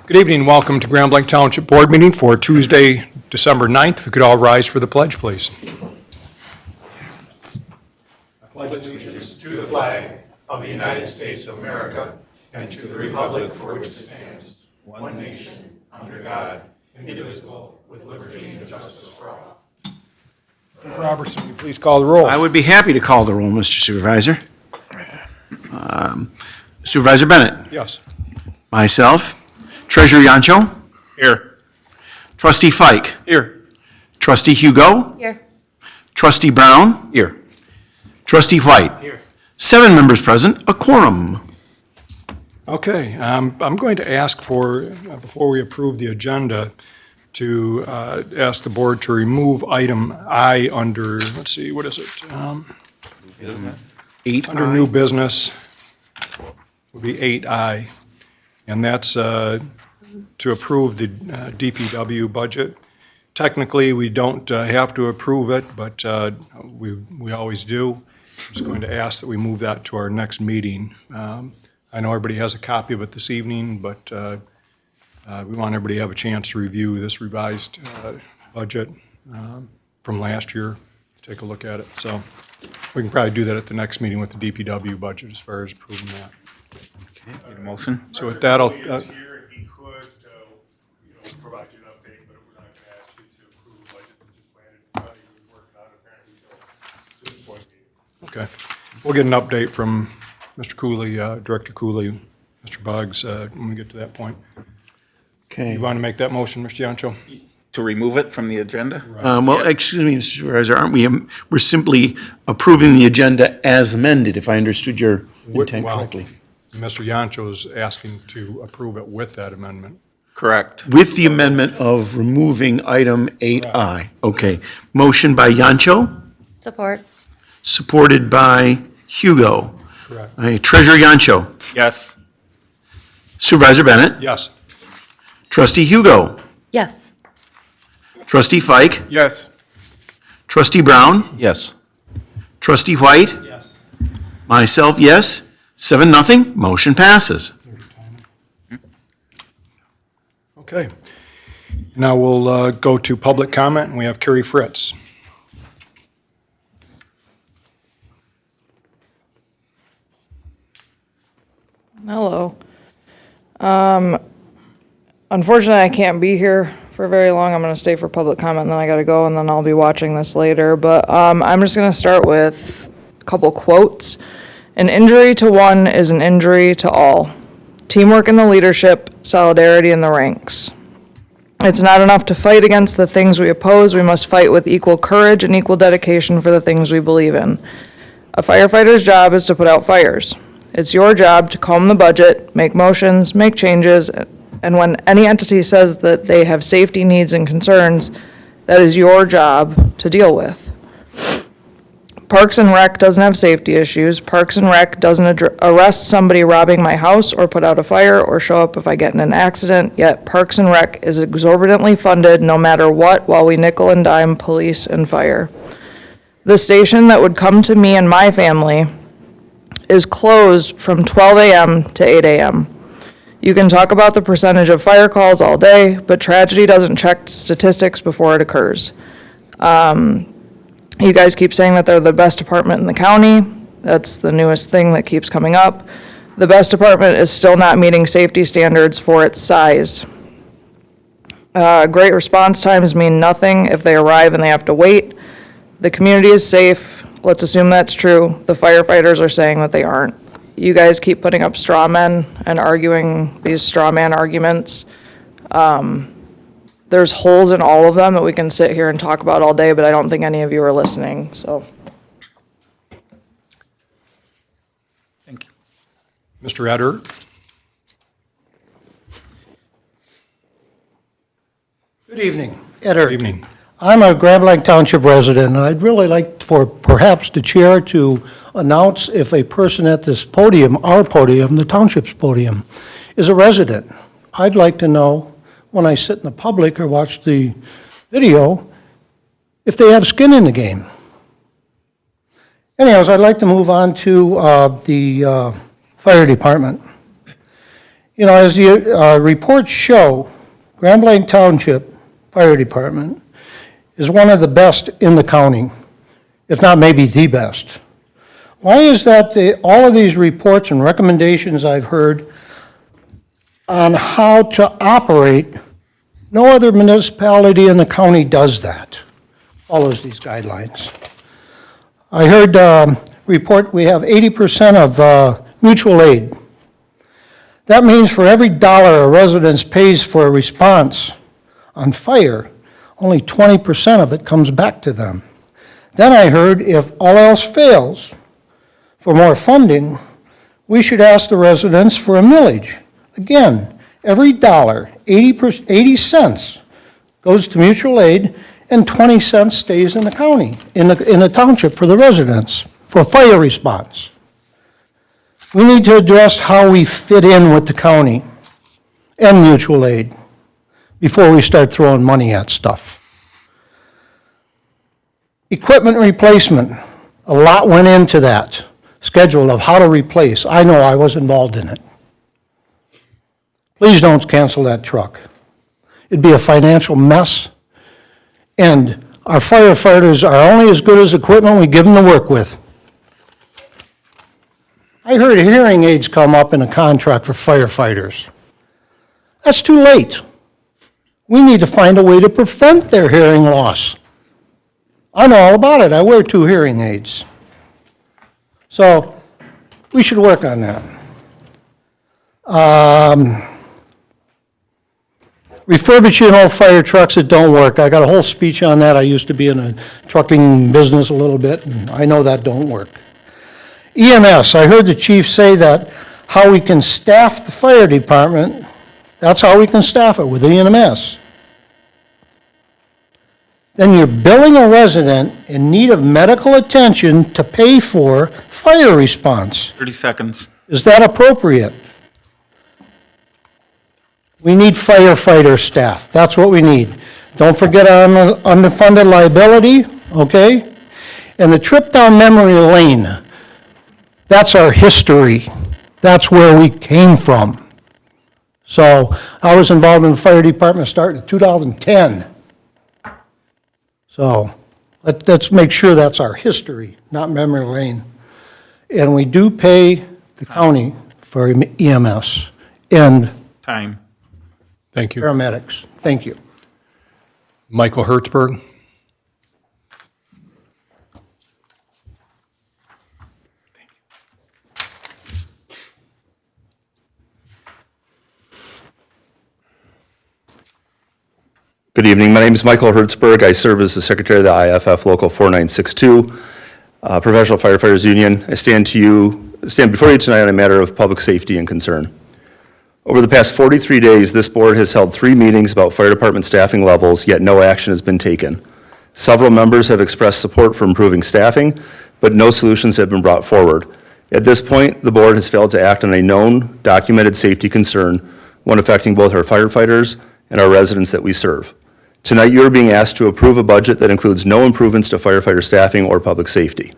Good evening, welcome to Grand Blanc Township Board meeting for Tuesday, December 9th. If we could all rise for the pledge, please. I pledge allegiance to the flag of the United States of America and to the republic for which it stands, one nation, under God, indivisible, with liberty and justice for all. Mr. Robertson, will you please call the roll? I would be happy to call the roll, Mr. Supervisor. Supervisor Bennett. Yes. Myself. Treasurer Yancho. Here. Trustee Fike. Here. Trustee Hugo. Here. Trustee Brown. Here. Trustee White. Here. 7 members present, a quorum. Okay, I'm going to ask for, before we approve the agenda, to ask the board to remove item I under, let's see, what is it? Business. 8. Under new business would be 8I, and that's to approve the DPW budget. Technically, we don't have to approve it, but we always do. I'm just going to ask that we move that to our next meeting. I know everybody has a copy of it this evening, but we want everybody to have a chance to review this revised budget from last year, take a look at it. So we can probably do that at the next meeting with the DPW budget as far as approving that. Okay, need a motion? So with that, I'll, He is here, he could, provide you an update, but we're not gonna ask you to approve a budget that just landed in front of you, we're working on apparently till this one meeting. okay. We'll get an update from Mr. Cooley, Director Cooley, Mr. Buggs, when we get to that point. Okay. You want to make that motion, Mr. Yancho? To remove it from the agenda? Well, excuse me, Mr. Supervisor, aren't we, we're simply approving the agenda as amended, if I understood your intent Well, correctly. Mr. Yancho is asking to approve it with that amendment. Correct. With the amendment of removing item 8I. Okay. Motion by Yancho, Support. supported by Hugo. Correct. Treasurer Yancho. Yes. Supervisor Bennett. Yes. Trustee Hugo. Yes. Trustee Fike. Yes. Trustee Brown. Yes. Trustee White. Yes. Myself, yes. 7-0. Motion passes. Okay. Now we'll go to public comment, and we have Carrie Fritz. Hello. Unfortunately, I can't be here for very long. I'm going to stay for public comment, and then I got to go, and then I'll be watching this later. But I'm just going to start with a couple quotes. An injury to one is an injury to all. Teamwork in the leadership, solidarity in the ranks. It's not enough to fight against the things we oppose. We must fight with equal courage and equal dedication for the things we believe in. A firefighter's job is to put out fires. It's your job to comb the budget, make motions, make changes, and when any entity says that they have safety needs and concerns, that is your job to deal with. Parks and Rec doesn't have safety issues. Parks and Rec doesn't arrest somebody robbing my house or put out a fire or show up if I get in an accident, yet Parks and Rec is exorbitantly funded no matter what while we nickel and dime police and fire. The station that would come to me and my family is closed from 12 a.m. to 8 a.m. You can talk about the percentage of fire calls all day, but tragedy doesn't check statistics before it occurs. You guys keep saying that they're the best department in the county. That's the newest thing that keeps coming up. The best department is still not meeting safety standards for its size. Great response times mean nothing if they arrive and they have to wait. The community is safe. Let's assume that's true. The firefighters are saying that they aren't. You guys keep putting up straw men and arguing these straw man arguments. There's holes in all of them that we can sit here and talk about all day, but I don't think any of you are listening, so. Thank you. Mr. Eder? Good evening. Eder. Good evening. I'm a Grand Blanc Township resident, and I'd really like for perhaps the chair to announce if a person at this podium, our podium, the township's podium, is a resident. I'd like to know, when I sit in the public or watch the video, if they have skin in the game. Anyways, I'd like to move on to the fire department. You know, as the reports show, Grand Blanc Township Fire Department is one of the best in the county, if not maybe the best. Why is that all of these reports and recommendations I've heard on how to operate, no other municipality in the county does that, follows these guidelines. I heard report we have 80% of mutual aid. That means for every dollar a resident pays for a response on fire, only 20% of it comes back to them. Then I heard if all else fails, for more funding, we should ask the residents for a millage. Again, every dollar, 80 cents goes to mutual aid and 20 cents stays in the county, in the township for the residents, for fire response. We need to address how we fit in with the county and mutual aid before we start throwing money at stuff. Equipment replacement, a lot went into that schedule of how to replace. I know I was involved in it. Please don't cancel that truck. It'd be a financial mess, and our firefighters are only as good as equipment we give them to work with. I heard hearing aids come up in a contract for firefighters. That's too late. We need to find a way to prevent their hearing loss. I know all about it. I wear 2 hearing aids. So we should work on that. Refurbishing old fire trucks that don't work. I got a whole speech on that. I used to be in a trucking business a little bit, and I know that don't work. EMS, I heard the chief say that how we can staff the fire department, that's how we can staff it, with the EMS. Then you're billing a resident in need of medical attention to pay for fire response. 30 seconds. Is that appropriate? We need firefighter staff. That's what we need. Don't forget our underfunded liability, okay? And the trip down memory lane, that's our history. That's where we came from. So I was involved in the fire department starting in 2010. So let's make sure that's our history, not memory lane. And we do pay the county for EMS and Time. Thank you. paramedics. Thank you. Michael Hertzberg. Good evening. My name is Michael Hertzberg. I serve as the Secretary of the IFF Local 4962, Professional Firefighters Union. I stand before you tonight on a matter of public safety and concern. Over the past 43 days, this board has held 3 meetings about fire department staffing levels, yet no action has been taken. Several members have expressed support for improving staffing, but no solutions have been brought forward. At this point, the board has failed to act on a known, documented safety concern, one affecting both our firefighters and our residents that we serve. Tonight, you are being asked to approve a budget that includes no improvements to firefighter staffing or public safety.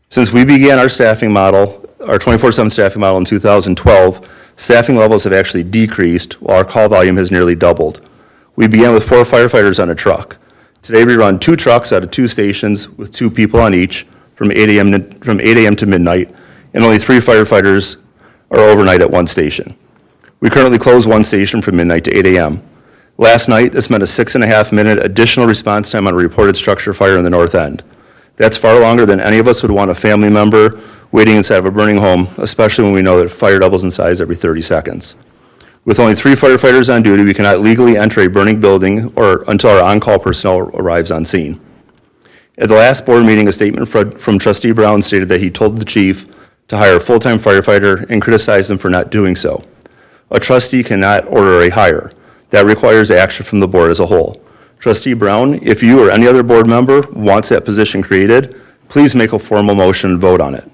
Since we began our staffing model, our 24/7 staffing model in 2012, staffing levels have actually decreased while our call volume has nearly doubled. We began with 4 firefighters on a truck. Today, we run 2 trucks out of 2 stations with 2 people on each from 8 a.m. to midnight, and only 3 firefighters are overnight at 1 station. We currently close 1 station from midnight to 8 a.m. Last night, this meant a 6.5-minute additional response time on a reported structure fire in the north end. That's far longer than any of us would want a family member waiting inside of a burning home, especially when we know that fire doubles in size every 30 seconds. With only 3 firefighters on duty, we cannot legally enter a burning building or until our on-call personnel arrives on scene. At the last board meeting, a statement from Trustee Brown stated that he told the chief to hire a full-time firefighter and criticized him for not doing so. A trustee cannot order a hire. That requires action from the board as a whole. Trustee Brown, if you or any other board member wants that position created, please make a formal motion and vote on it.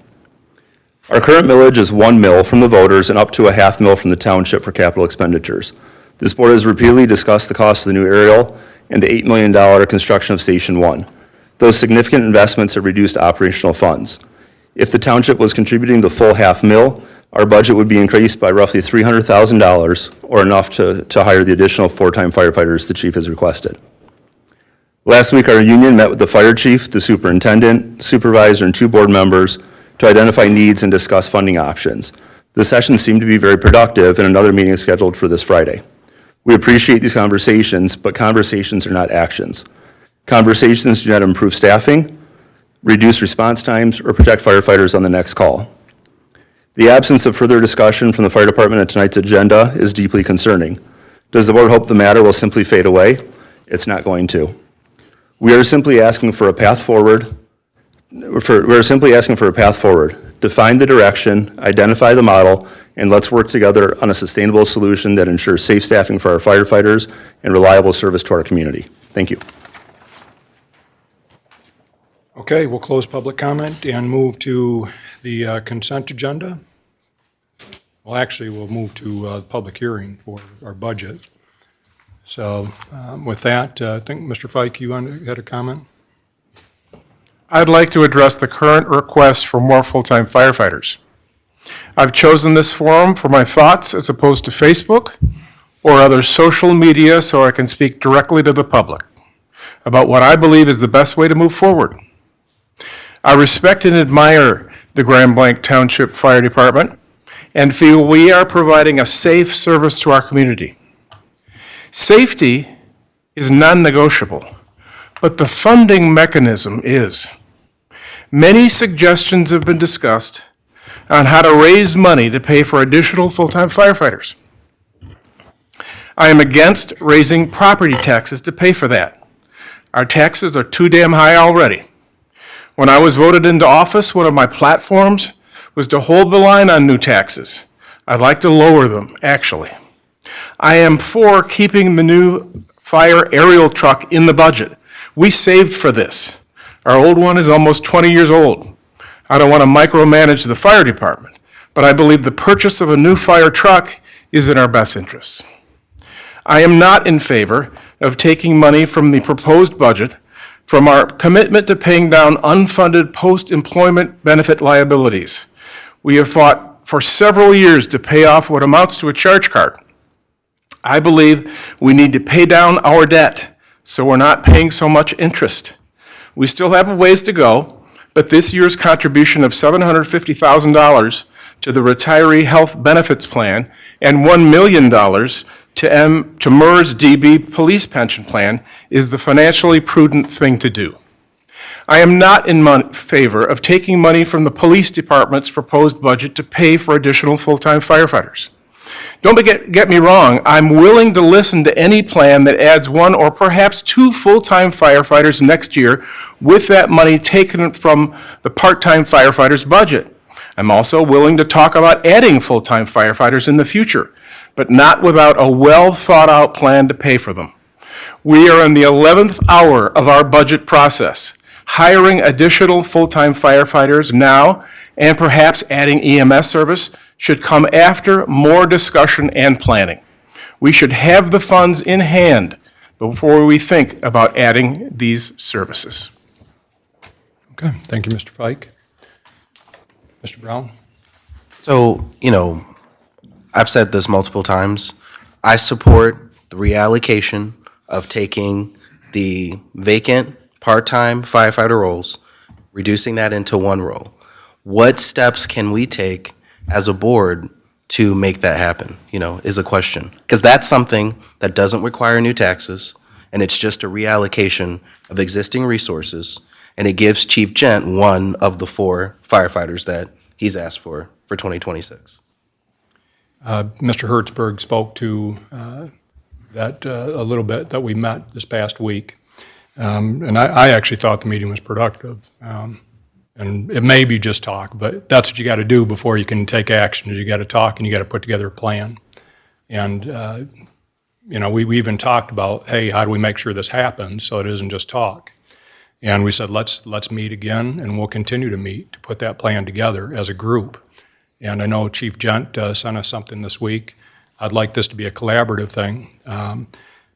Our current millage is 1 mil from the voters and up to a half mil from the township for capital expenditures. This board has repeatedly discussed the cost of the new aerial and the $8 million construction of Station 1. Those significant investments have reduced operational funds. If the township was contributing the full half mil, our budget would be increased by roughly $300,000, or enough to hire the additional 4-time firefighters the chief has requested. Last week, our union met with the fire chief, the superintendent, supervisor, and 2 board members to identify needs and discuss funding options. The session seemed to be very productive, and another meeting is scheduled for this Friday. We appreciate these conversations, but conversations are not actions. Conversations do not improve staffing, reduce response times, or protect firefighters on the next call. The absence of further discussion from the fire department at tonight's agenda is deeply concerning. Does the board hope the matter will simply fade away? It's not going to. We are simply asking for a path forward. Define the direction, identify the model, and let's work together on a sustainable solution that ensures safe staffing for our firefighters and reliable service to our community. Thank you. Okay, we'll close public comment and move to the consent agenda. Well, actually, we'll move to the public hearing for our budget. So with that, I think, Mr. Fike, you had a comment? I'd like to address the current request for more full-time firefighters. I've chosen this forum for my thoughts as opposed to Facebook or other social media so I can speak directly to the public about what I believe is the best way to move forward. I respect and admire the Grand Blanc Township Fire Department and feel we are providing a safe service to our community. Safety is non-negotiable, but the funding mechanism is. Many suggestions have been discussed on how to raise money to pay for additional full-time firefighters. I am against raising property taxes to pay for that. Our taxes are too damn high already. When I was voted into office, one of my platforms was to hold the line on new taxes. I'd like to lower them, actually. I am for keeping the new fire aerial truck in the budget. We saved for this. Our old one is almost 20 years old. I don't want to micromanage the fire department, but I believe the purchase of a new fire truck is in our best interests. I am not in favor of taking money from the proposed budget from our commitment to paying down unfunded post-employment benefit liabilities. We have fought for several years to pay off what amounts to a charge card. I believe we need to pay down our debt so we're not paying so much interest. We still have a ways to go, but this year's contribution of $750,000 to the Retiree Health Benefits Plan and $1 million to MERS DB Police Pension Plan is the financially prudent thing to do. I am not in favor of taking money from the police department's proposed budget to pay for additional full-time firefighters. Don't get me wrong, I'm willing to listen to any plan that adds 1 or perhaps 2 full-time firefighters next year with that money taken from the part-time firefighters' budget. I'm also willing to talk about adding full-time firefighters in the future, but not without a well-thought-out plan to pay for them. We are in the 11th hour of our budget process. Hiring additional full-time firefighters now and perhaps adding EMS service should come after more discussion and planning. We should have the funds in hand before we think about adding these services. Okay, thank you, Mr. Fike. Mr. Brown? So, I've said this multiple times. I support the reallocation of taking the vacant part-time firefighter roles, reducing that into 1 role. What steps can we take as a board to make that happen, is a question. Because that's something that doesn't require new taxes, and it's just a reallocation of existing resources, and it gives Chief Gent 1 of the 4 firefighters that he's asked for 2026. Mr. Hertzberg spoke to that a little bit, that we met this past week. And I actually thought the meeting was productive. And it may be just talk, but that's what you got to do before you can take action, is you got to talk and you got to put together a plan. And, we even talked about, hey, how do we make sure this happens so it isn't just talk? And we said, let's meet again, and we'll continue to meet to put that plan together as a group. And I know Chief Gent sent us something this week. I'd like this to be a collaborative thing.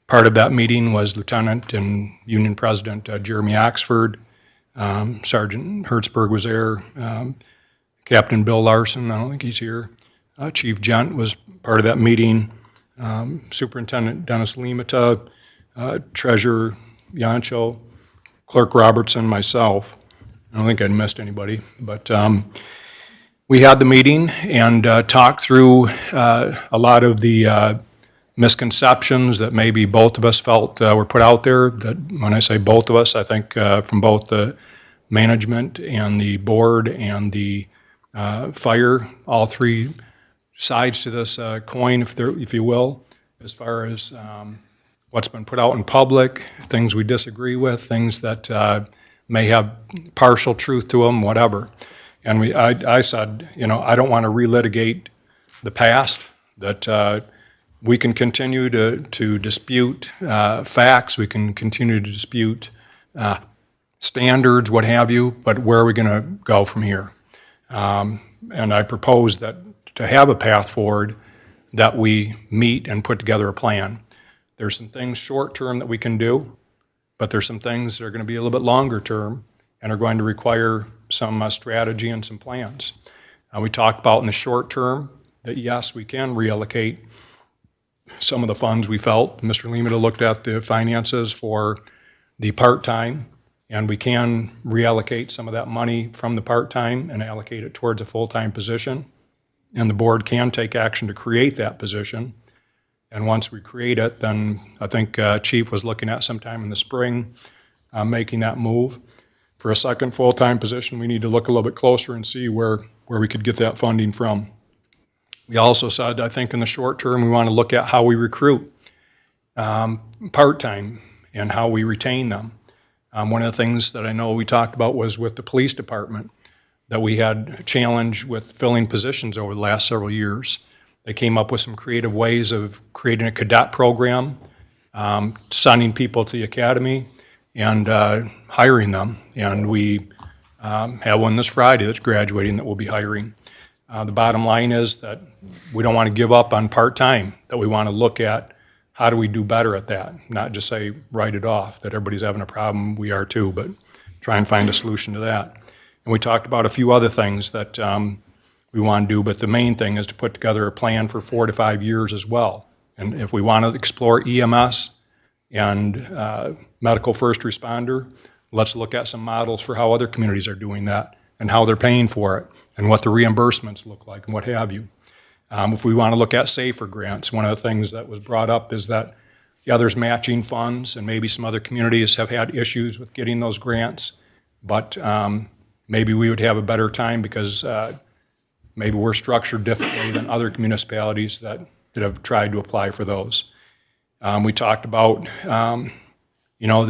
Part of that meeting was Lieutenant and Union President Jeremy Oxford. Sergeant Hertzberg was there. Captain Bill Larson, I don't think he's here. Chief Gent was part of that meeting, Superintendent Dennis Limata, Treasurer Yancho, Clerk Robertson, myself. I don't think I missed anybody, but we had the meeting and talked through a lot of the misconceptions that maybe both of us felt were put out there. That when I say both of us, I think from both the management and the board and the fire, all three sides to this coin, if you will, as far as what's been put out in public, things we disagree with, things that may have partial truth to them, whatever. And I said, I don't want to relitigate the past, that we can continue to dispute facts, we can continue to dispute standards, what have you, but where are we going to go from here? And I propose that to have a path forward, that we meet and put together a plan. There's some things short-term that we can do, but there's some things that are going to be a little bit longer term and are going to require some strategy and some plans. We talked about in the short term that yes, we can reallocate some of the funds we felt. Mr. Limita looked at the finances for the part-time, and we can reallocate some of that money from the part-time and allocate it towards a full-time position. And the board can take action to create that position. And once we create it, then I think Chief was looking at sometime in the spring, making that move. For a second full-time position, we need to look a little bit closer and see where we could get that funding from. We also said, I think in the short term, we want to look at how we recruit part-time and how we retain them. One of the things that I know we talked about was with the police department, that we had a challenge with filling positions over the last several years. They came up with some creative ways of creating a cadet program, sending people to the academy, and hiring them. And we have one this Friday that's graduating that we'll be hiring. The bottom line is that we don't want to give up on part-time, that we want to look at how do we do better at that, not just say write it off, that everybody's having a problem, we are too, but try and find a solution to that. And we talked about a few other things that we want to do, but the main thing is to put together a plan for 4 to 5 years as well. And if we want to explore EMS and medical first responder, let's look at some models for how other communities are doing that and how they're paying for it and what the reimbursements look like and what have you. If we want to look at safer grants, one of the things that was brought up is that, yeah, there's matching funds and maybe some other communities have had issues with getting those grants, but maybe we would have a better time because maybe we're structured differently than other municipalities that have tried to apply for those. We talked about, the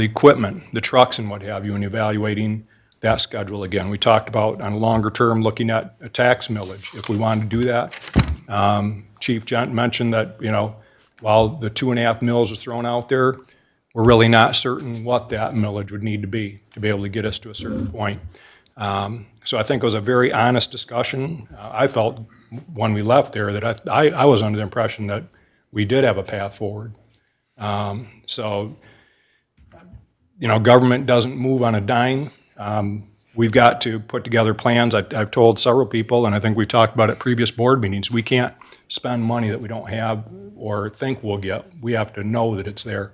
equipment, the trucks and what have you, and evaluating that schedule again. We talked about on a longer term looking at a tax millage if we wanted to do that. Chief Gent mentioned that, while the 2.5 mills was thrown out there, we're really not certain what that millage would need to be able to get us to a certain point. So I think it was a very honest discussion. I felt when we left there that I was under the impression that we did have a path forward. Government doesn't move on a dime. We've got to put together plans. I've told several people, and I think we've talked about it at previous board meetings, we can't spend money that we don't have or think we'll get. We have to know that it's there.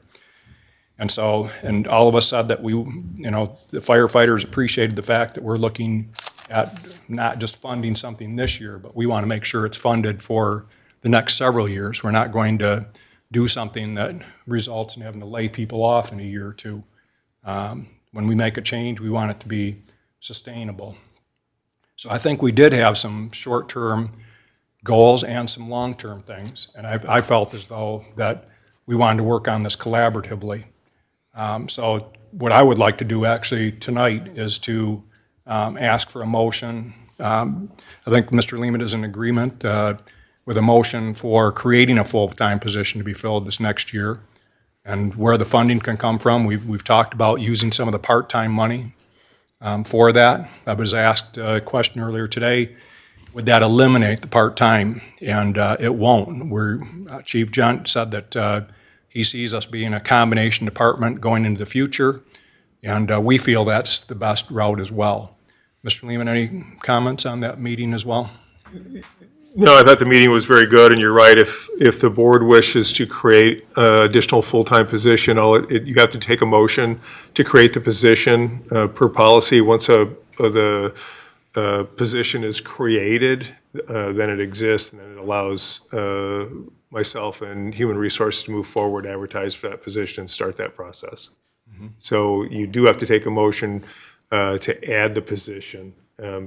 And all of us said that the firefighters appreciated the fact that we're looking at not just funding something this year, but we want to make sure it's funded for the next several years. We're not going to do something that results in having to lay people off in a year or two. When we make a change, we want it to be sustainable. So I think we did have some short-term goals and some long-term things, and I felt as though that we wanted to work on this collaboratively. So what I would like to do actually tonight is to ask for a motion. I think Mr. Lehman is in agreement with a motion for creating a full-time position to be filled this next year. And where the funding can come from, we've talked about using some of the part-time money for that. I was asked a question earlier today, would that eliminate the part-time? And it won't. Chief Gent said that he sees us being a combination department going into the future, and we feel that's the best route as well. Mr. Lehman, any comments on that meeting as well? No, I thought the meeting was very good, and you're right. If the board wishes to create additional full-time position, you have to take a motion to create the position per policy. Once the position is created, then it exists, and then it allows myself and Human Resources to move forward, advertise for that position, and start that process. So you do have to take a motion to add the position.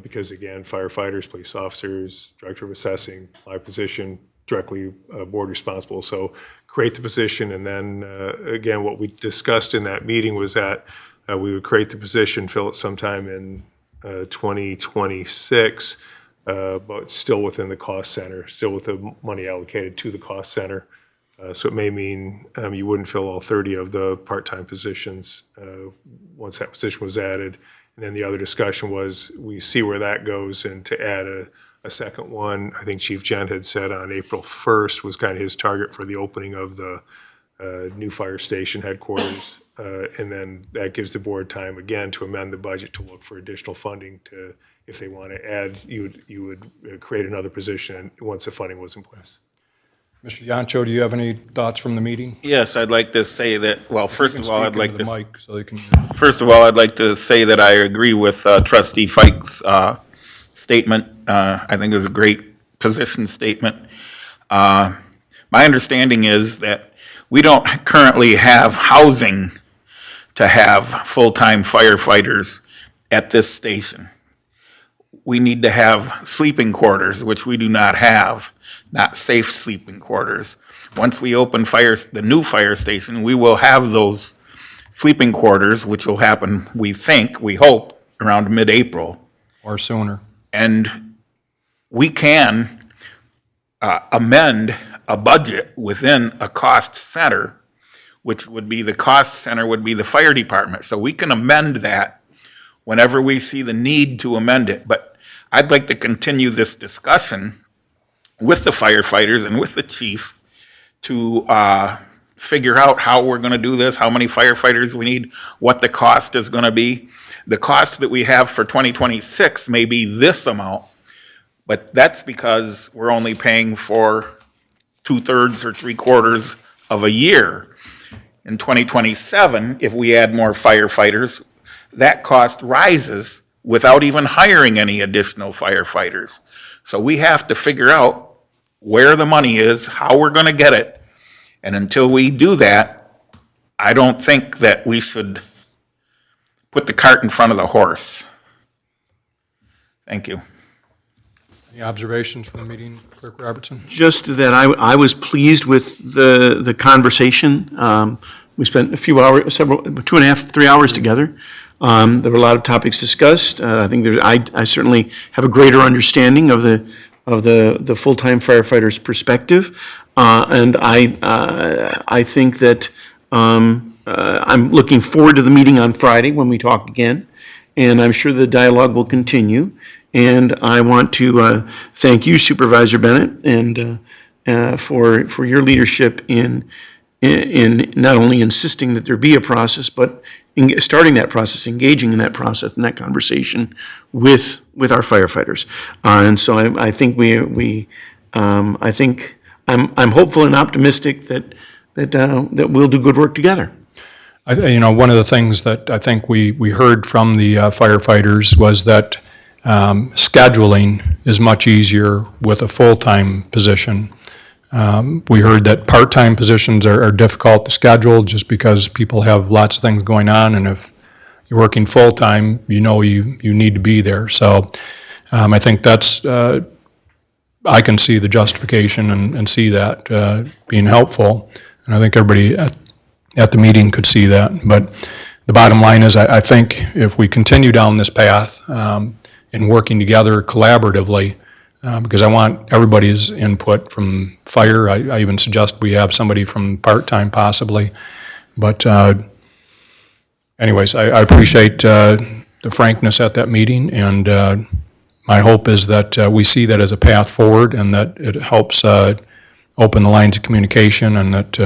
Because again, firefighters, police officers, director of assessing, my position, directly board responsible. So create the position, and then, again, what we discussed in that meeting was that we would create the position, fill it sometime in 2026, but still within the cost center, still with the money allocated to the cost center. So it may mean you wouldn't fill all 30 of the part-time positions once that position was added. And then the other discussion was, we see where that goes, and to add a second one, I think Chief Gent had said on April 1st was kind of his target for the opening of the new fire station headquarters. And then that gives the board time, again, to amend the budget to look for additional funding to, if they want to add, you would create another position once the funding was in place. Mr. Yancho, do you have any thoughts from the meeting? Yes, I'd like to say that, well, first of all, I'd like to, mic so they can. first of all, I'd like to say that I agree with trustee Fike's statement. I think it was a great position statement. My understanding is that we don't currently have housing to have full-time firefighters at this station. We need to have sleeping quarters, which we do not have, not safe sleeping quarters. Once we open the new fire station, we will have those sleeping quarters, which will happen, we hope, around mid-April. Or sooner. And we can amend a budget within a cost center, which would be the cost center would be the fire department. So we can amend that whenever we see the need to amend it. But I'd like to continue this discussion with the firefighters and with the chief to figure out how we're going to do this, how many firefighters we need, what the cost is going to be. The cost that we have for 2026 may be this amount, but that's because we're only paying for 2/3 or 3/4 of a year. In 2027, if we add more firefighters, that cost rises without even hiring any additional firefighters. So we have to figure out where the money is, how we're going to get it. And until we do that, I don't think that we should put the cart in front of the horse. Thank you. Any observations from the meeting, Clerk Robertson? Just that I was pleased with the conversation. We spent a few hours, 2.5, 3 hours together. There were a lot of topics discussed. I think I certainly have a greater understanding of the full-time firefighter's perspective, and I think that I'm looking forward to the meeting on Friday when we talk again, and I'm sure the dialogue will continue. And I want to thank you, Supervisor Bennett, and for your leadership in not only insisting that there be a process, but in starting that process, engaging in that process, in that conversation with our firefighters. And so I think I think I'm hopeful and optimistic that we'll do good work together. One of the things that I think we heard from the firefighters was that scheduling is much easier with a full-time position. We heard that part-time positions are difficult to schedule just because people have lots of things going on, and if you're working full-time, you need to be there. So I think that's, I can see the justification and see that being helpful, and I think everybody at the meeting could see that. But the bottom line is I think if we continue down this path in working together collaboratively, because I want everybody's input from fire. I even suggest we have somebody from part-time possibly. But anyways, I appreciate the frankness at that meeting, and my hope is that we see that as a path forward and that it helps open the lines of communication, and that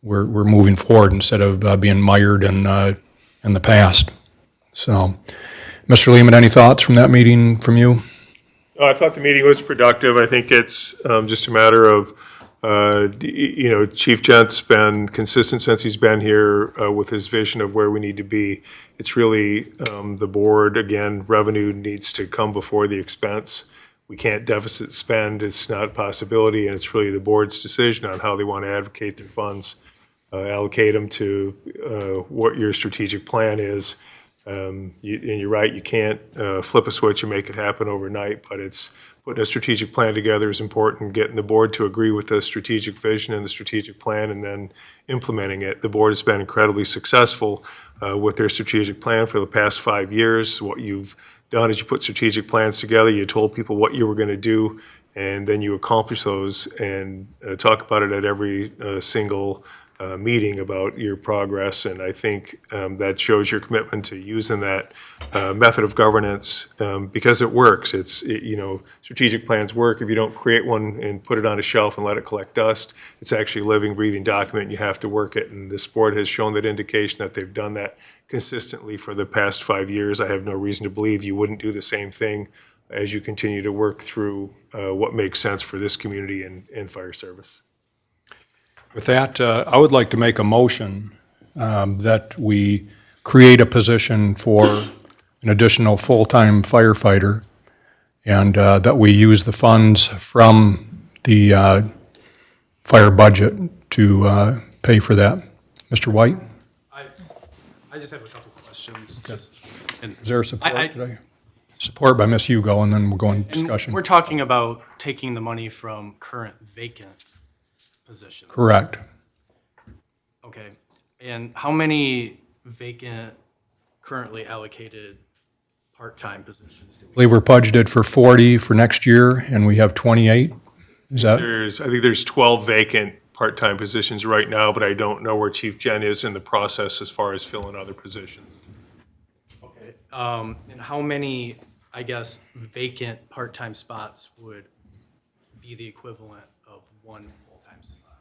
we're moving forward instead of being mired in the past. So, Mr. Lehman, any thoughts from that meeting from you? I thought the meeting was productive. I think it's just a matter of, Chief Gent's been consistent since he's been here with his vision of where we need to be. It's really the board, again, revenue needs to come before the expense. We can't deficit spend. It's not a possibility, and it's really the board's decision on how they want to advocate their funds, allocate them to what your strategic plan is. And you're right, you can't flip a switch and make it happen overnight, but it's putting a strategic plan together is important, getting the board to agree with the strategic vision and the strategic plan, and then implementing it. The board has been incredibly successful with their strategic plan for the past 5 years. What you've done is you put strategic plans together, you told people what you were going to do, and then you accomplish those and talk about it at every single meeting about your progress, and I think that shows your commitment to using that method of governance because it works. Strategic plans work. If you don't create one and put it on a shelf and let it collect dust, it's actually a living, breathing document, and you have to work it, and this board has shown that indication that they've done that consistently for the past 5 years. I have no reason to believe you wouldn't do the same thing as you continue to work through what makes sense for this community and fire service. With that, I would like to make a motion that we create a position for an additional full-time firefighter, and that we use the funds from the fire budget to pay for that. Mr. White? I just have a couple questions. Is there support I- today? Support by Ms. Hugo, and then we'll go into discussion. We're talking about taking the money from current vacant positions. Correct. Okay. And how many vacant, currently allocated part-time positions do I we? believe we're budgeted for 40 for next year, and we have 28. Is that? I think there's 12 vacant part-time positions right now, but I don't know where Chief Jen is in the process as far as filling other positions. Okay. And how many, I guess, vacant part-time spots would be the equivalent of one full-time spot?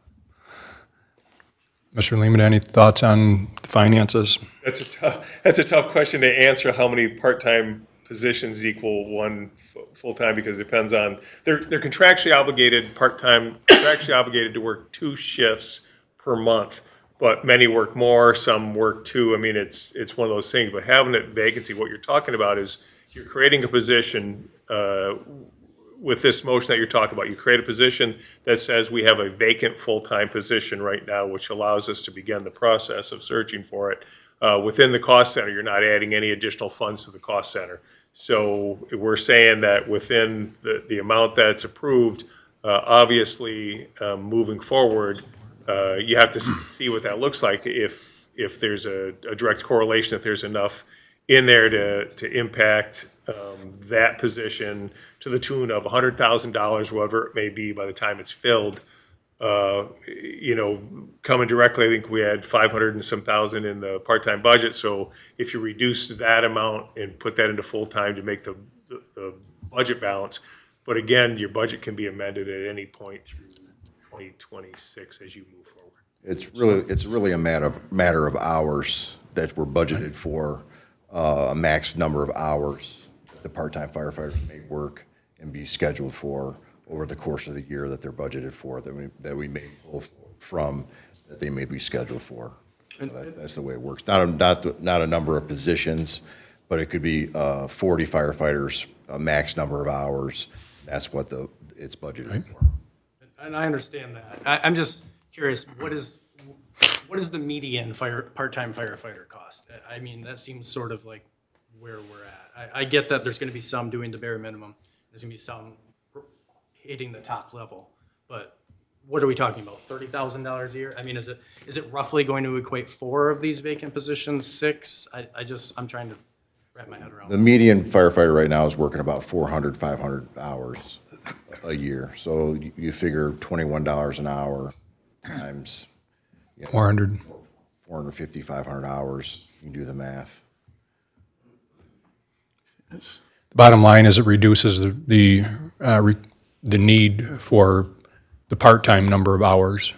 Mr. Lehman, any thoughts on the finances? That's a tough question to answer, how many part-time positions equal one full-time, because it depends on, they're contractually obligated, contractually obligated to work 2 shifts per month, but many work more, some work 2. I mean, it's one of those things, but having a vacancy, what you're talking about is you're creating a position with this motion that you're talking about. You create a position that says we have a vacant full-time position right now, which allows us to begin the process of searching for it. Within the cost center, you're not adding any additional funds to the cost center. So we're saying that within the amount that's approved, obviously, moving forward, you have to see what that looks like. If there's a direct correlation, if there's enough in there to impact that position to the tune of $100,000, whatever it may be, by the time it's filled. Coming directly, I think we had 500 and some thousand in the part-time budget. So if you reduce that amount and put that into full-time to make the budget balance, but again, your budget can be amended at any point through 2026 as you move forward. It's really a matter of hours that we're budgeted for, a max number of hours the part-time firefighters may work and be scheduled for over the course of the year that they're budgeted for, that we may pull from, that they may be scheduled for. So that's the way it works. Not a number of positions, but it could be 40 firefighters, a max number of hours. That's what it's budgeted for. And I understand that. I'm just curious, what is the median part-time firefighter cost? I mean, that seems sort of like where we're at. I get that there's going to be some doing the bare minimum. There's going to be some hitting the top level. But what are we talking about, $30,000 a year? I mean, is it roughly going to equate 4 of these vacant positions, 6? I'm trying to wrap my head around The median firefighter right now is working about 400, 500 hours a year. So you figure $21 an hour times 400. 450, 500 hours. You can do the math. Bottom line is it reduces the need for the part-time number of hours,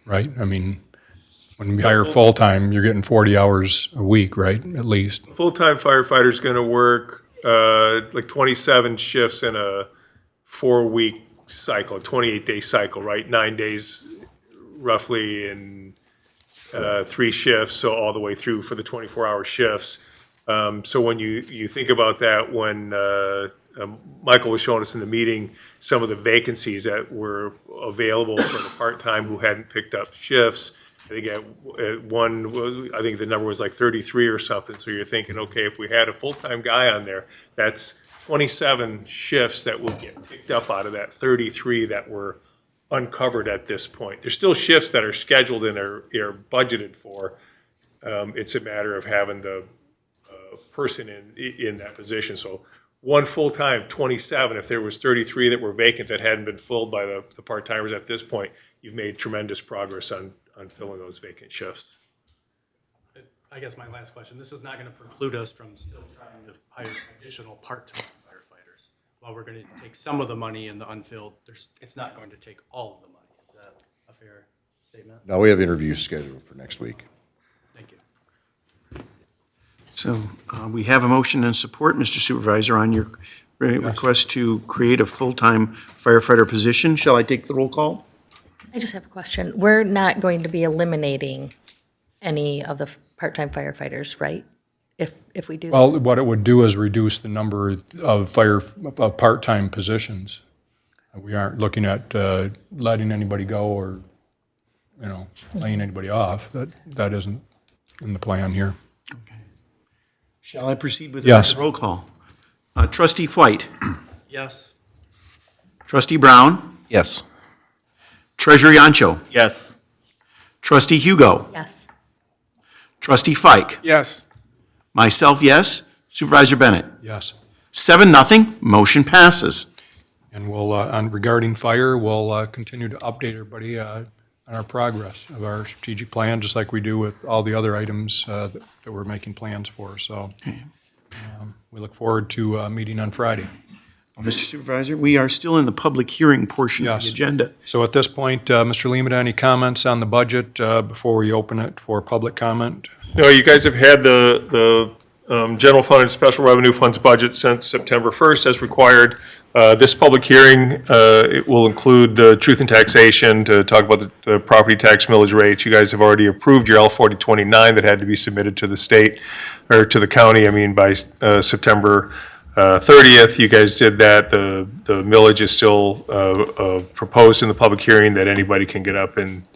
right? I mean, when you hire full-time, you're getting 40 hours a week, right, at least? Full-time firefighter's going to work like 27 shifts in a 4-week cycle, 28-day cycle, right? 9 days roughly in 3 shifts, so all the way through for the 24-hour shifts. So when you think about that, when Michael was showing us in the meeting some of the vacancies that were available for the part-time who hadn't picked up shifts, I think at one, I think the number was like 33 or something. So you're thinking, okay, if we had a full-time guy on there, that's 27 shifts that will get picked up out of that 33 that were uncovered at this point. There's still shifts that are scheduled and are budgeted for. It's a matter of having the person in that position. So one full-time, 27. If there was 33 that were vacant that hadn't been filled by the part-timers at this point, you've made tremendous progress on filling those vacant shifts. I guess my last question, this is not going to preclude us from still trying to hire additional part-time firefighters. While we're going to take some of the money in the unfilled, it's not going to take all of the money. Is that a fair statement? Now, we have interviews scheduled for next week. Thank you. So we have a motion and support, Mr. Supervisor, on your request to create a full-time firefighter position. Shall I take the roll call? I just have a question. We're not going to be eliminating any of the part-time firefighters, right? If we do Well, this? what it would do is reduce the number of part-time positions. We aren't looking at letting anybody go or, laying anybody off. That isn't in the plan here. Shall I proceed with Yes. the roll call? Trustee White, Yes. Trustee Brown, Yes. Treasurer Yancho, Yes. Trustee Hugo, Yes. Trustee Fike, Yes. myself, yes, Supervisor Bennett. Yes. 7-0, motion passes. And we'll, regarding fire, we'll continue to update everybody on our progress of our strategic plan, just like we do with all the other items that we're making plans for. So we look forward to a meeting on Friday. Mr. Supervisor, we are still in the public hearing portion of Yes. the agenda. So at this point, Mr. Lehman, any comments on the budget before we open it for public comment? No, you guys have had the general fund and special revenue funds budget since September 1st as required. This public hearing, it will include the truth and taxation to talk about the property tax millage rates. You guys have already approved your L-4029 that had to be submitted to the state, or to the county, by September 30th. You guys did that. The millage is still proposed in the public hearing that anybody can get up and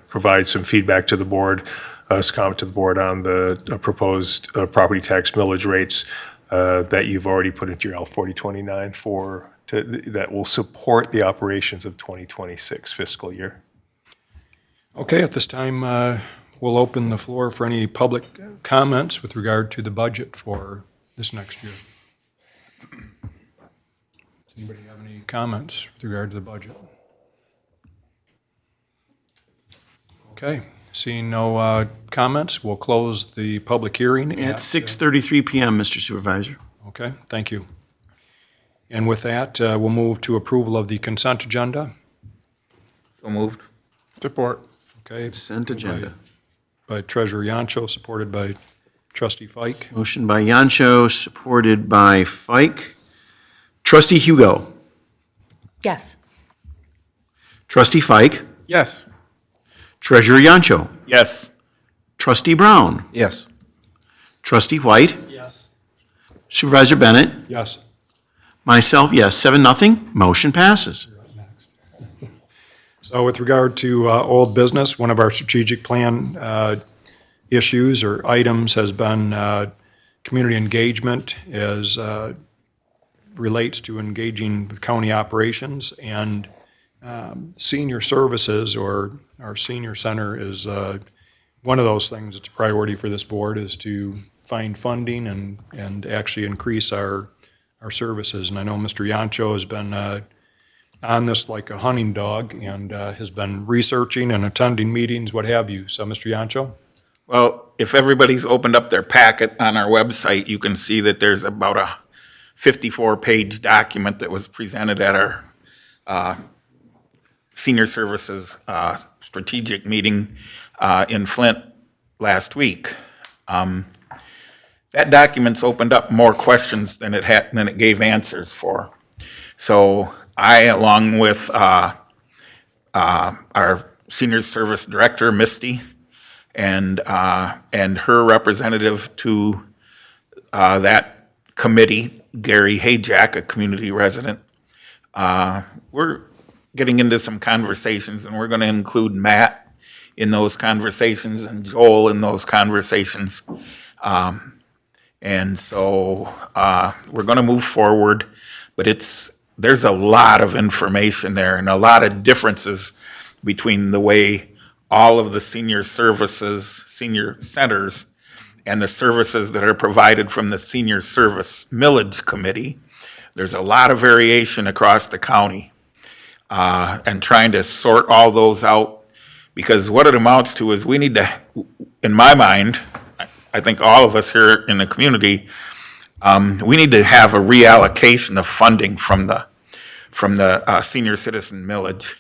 provide some feedback to the board, some comment to the board on the proposed property tax millage rates that you've already put into your L-4029 that will support the operations of 2026 fiscal year. Okay, at this time, we'll open the floor for any public comments with regard to the budget for this next year. Does anybody have any comments with regard to the budget? Okay, seeing no comments, we'll close the public hearing At 6:33 PM, Mr. Supervisor. Okay, thank you. And with that, we'll move to approval of the consent agenda. So moved. Support. Okay, Consent agenda. by Treasurer Yancho, supported by Trustee Fike. Motion by Yancho, supported by Fike. Trustee Hugo. Yes. Trustee Fike. Yes. Treasurer Yancho. Yes. Trustee Brown. Yes. Trustee White. Yes. Supervisor Bennett. Yes. Myself, yes. 7-0, motion passes. So with regard to old business, one of our strategic plan issues or items has been community engagement as relates to engaging with county operations, and senior services, or our senior center, is one of those things that's a priority for this board, is to find funding and actually increase our services. And I know Mr. Yancho has been on this like a hunting dog and has been researching and attending meetings, what have you. So, Mr. Yancho? Well, if everybody's opened up their packet on our website, you can see that there's about a 54-page document that was presented at our senior services strategic meeting in Flint last week. That document's opened up more questions than it gave answers for. So I, along with our senior service director, Misty, and her representative to that committee, Gary Hayjack, a community resident, we're getting into some conversations, and we're going to include Matt in those conversations and Joel in those conversations. And so we're going to move forward, but there's a lot of information there and a lot of differences between the way all of the senior services, senior centers, and the services that are provided from the Senior Service Millage Committee. There's a lot of variation across the county, and trying to sort all those out, because what it amounts to is we need to, in my mind, I think all of us here in the community, we need to have a reallocation of funding from the senior citizen millage.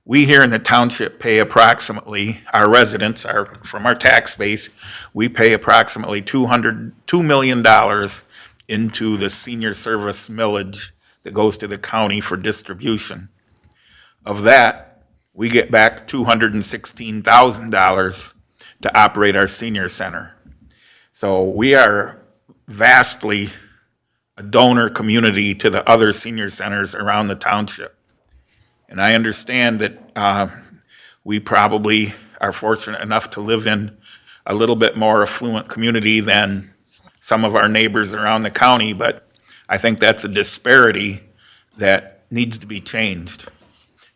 We here in the township pay approximately, our residents are, from our tax base, we pay approximately $2 million into the senior service millage that goes to the county for distribution. Of that, we get back $216,000 to operate our senior center. So we are vastly a donor community to the other senior centers around the township. And I understand that we probably are fortunate enough to live in a little bit more affluent community than some of our neighbors around the county, but I think that's a disparity that needs to be changed.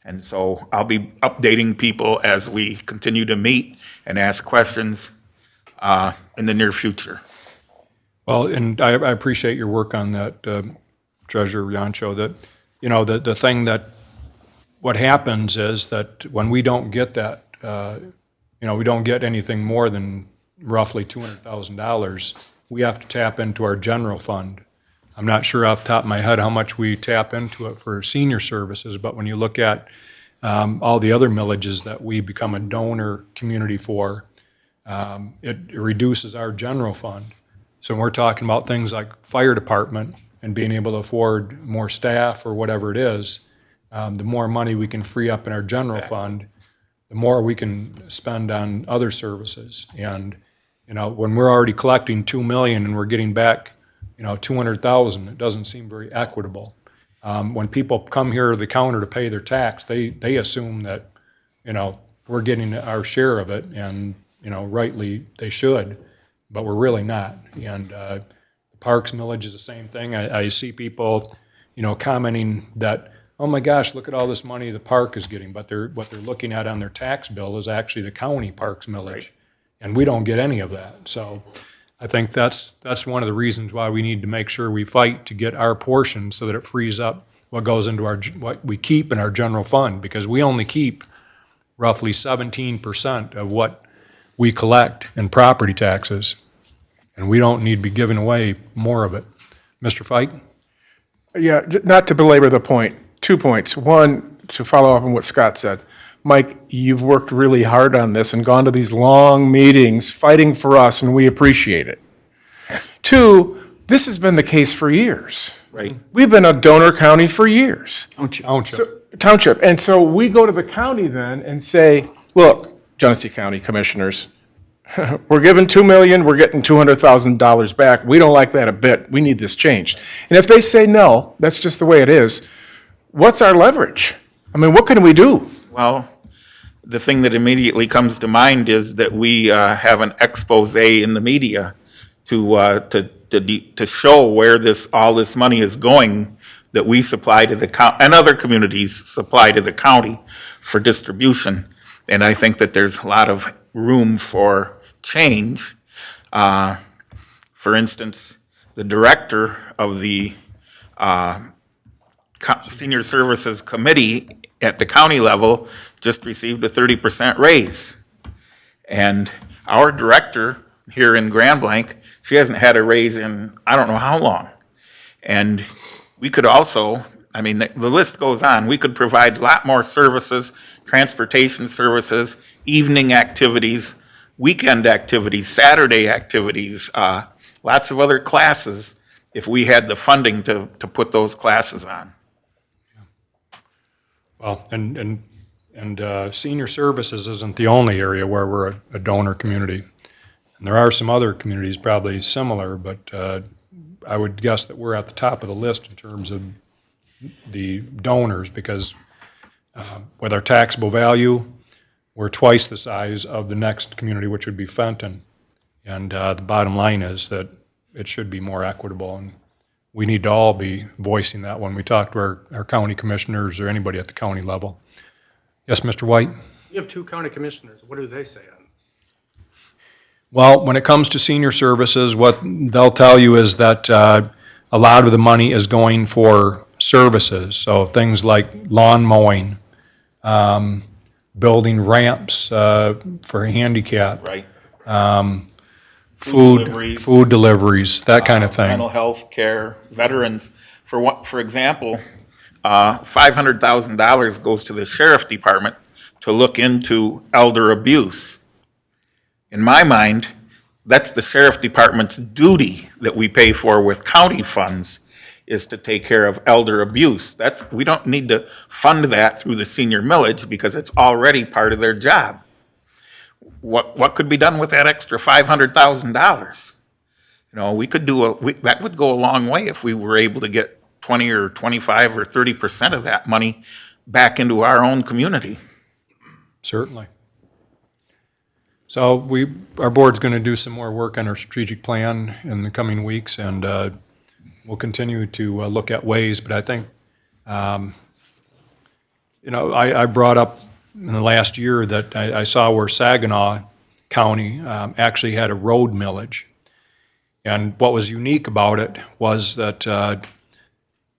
And so I'll be updating people as we continue to meet and ask questions in the near future. Well, and I appreciate your work on that, Treasurer Yancho, that, the thing that, what happens is that when we don't get that, we don't get anything more than roughly $200,000, we have to tap into our general fund. I'm not sure off the top of my head how much we tap into it for senior services, but when you look at all the other millages that we become a donor community for, it reduces our general fund. So when we're talking about things like fire department and being able to afford more staff or whatever it is, the more money we can free up in our general fund, the more we can spend on other services. And, when we're already collecting $2 million and we're getting back, $200,000, it doesn't seem very equitable. When people come here to the counter to pay their tax, they assume that, we're getting our share of it, and, rightly they should, but we're really not. And the Parks millage is the same thing. I see people, commenting that, oh my gosh, look at all this money the park is getting, but what they're looking at on their tax bill is actually the county parks millage. Right. And we don't get any of that. So I think that's one of the reasons why we need to make sure we fight to get our portion so that it frees up what goes into what we keep in our general fund, because we only keep roughly 17% of what we collect in property taxes, and we don't need to be giving away more of it. Mr. Fike? Yeah, not to belabor the point, 2 points. One, to follow up on what Scott said. Mike, you've worked really hard on this and gone to these long meetings fighting for us, and we appreciate it. 2, this has been the case for years. Right. We've been a donor county for years. Township. And so we go to the county then and say, look, Genesee County Commissioners, we're giving $2 million, we're getting $200,000 back. We don't like that a bit. We need this changed. And if they say no, that's just the way it is, what's our leverage? I mean, what can we do? Well, the thing that immediately comes to mind is that we have an expose in the media to show where all this money is going that we supply to the county and other communities supply to the county for distribution. And I think that there's a lot of room for change. For instance, the director of the Senior Services Committee at the county level just received a 30% raise. And our director here in Grand Blanc, she hasn't had a raise in I don't know how long. And we could also, I mean, the list goes on. We could provide a lot more services, transportation services, evening activities, weekend activities, Saturday activities, lots of other classes if we had the funding to put those classes on. Well, and senior services isn't the only area where we're a donor community. And there are some other communities probably similar, but I would guess that we're at the top of the list in terms of the donors, because with our taxable value, we're twice the size of the next community, which would be Fenton. And the bottom line is that it should be more equitable, and we need to all be voicing that when we talk to our county commissioners or anybody at the county level. Yes, Mr. White? You have 2 county commissioners. What do they say on this? Well, when it comes to senior services, what they'll tell you is that a lot of the money is going for services. So things like lawn mowing, building ramps for handicap. Right. Food deliveries. food deliveries, that kind of thing. Mental health care, veterans. For example, $500,000 goes to the sheriff's department to look into elder abuse. In my mind, that's the sheriff's department's duty that we pay for with county funds, is to take care of elder abuse. We don't need to fund that through the senior millage because it's already part of their job. What could be done with that extra $500,000? We could that would go a long way if we were able to get 20 or 25 or 30% of that money back into our own community. Certainly. So our board's going to do some more work on our strategic plan in the coming weeks, and we'll continue to look at ways, but I think, I brought up in the last year that I saw where Saginaw County actually had a road millage. And what was unique about it was that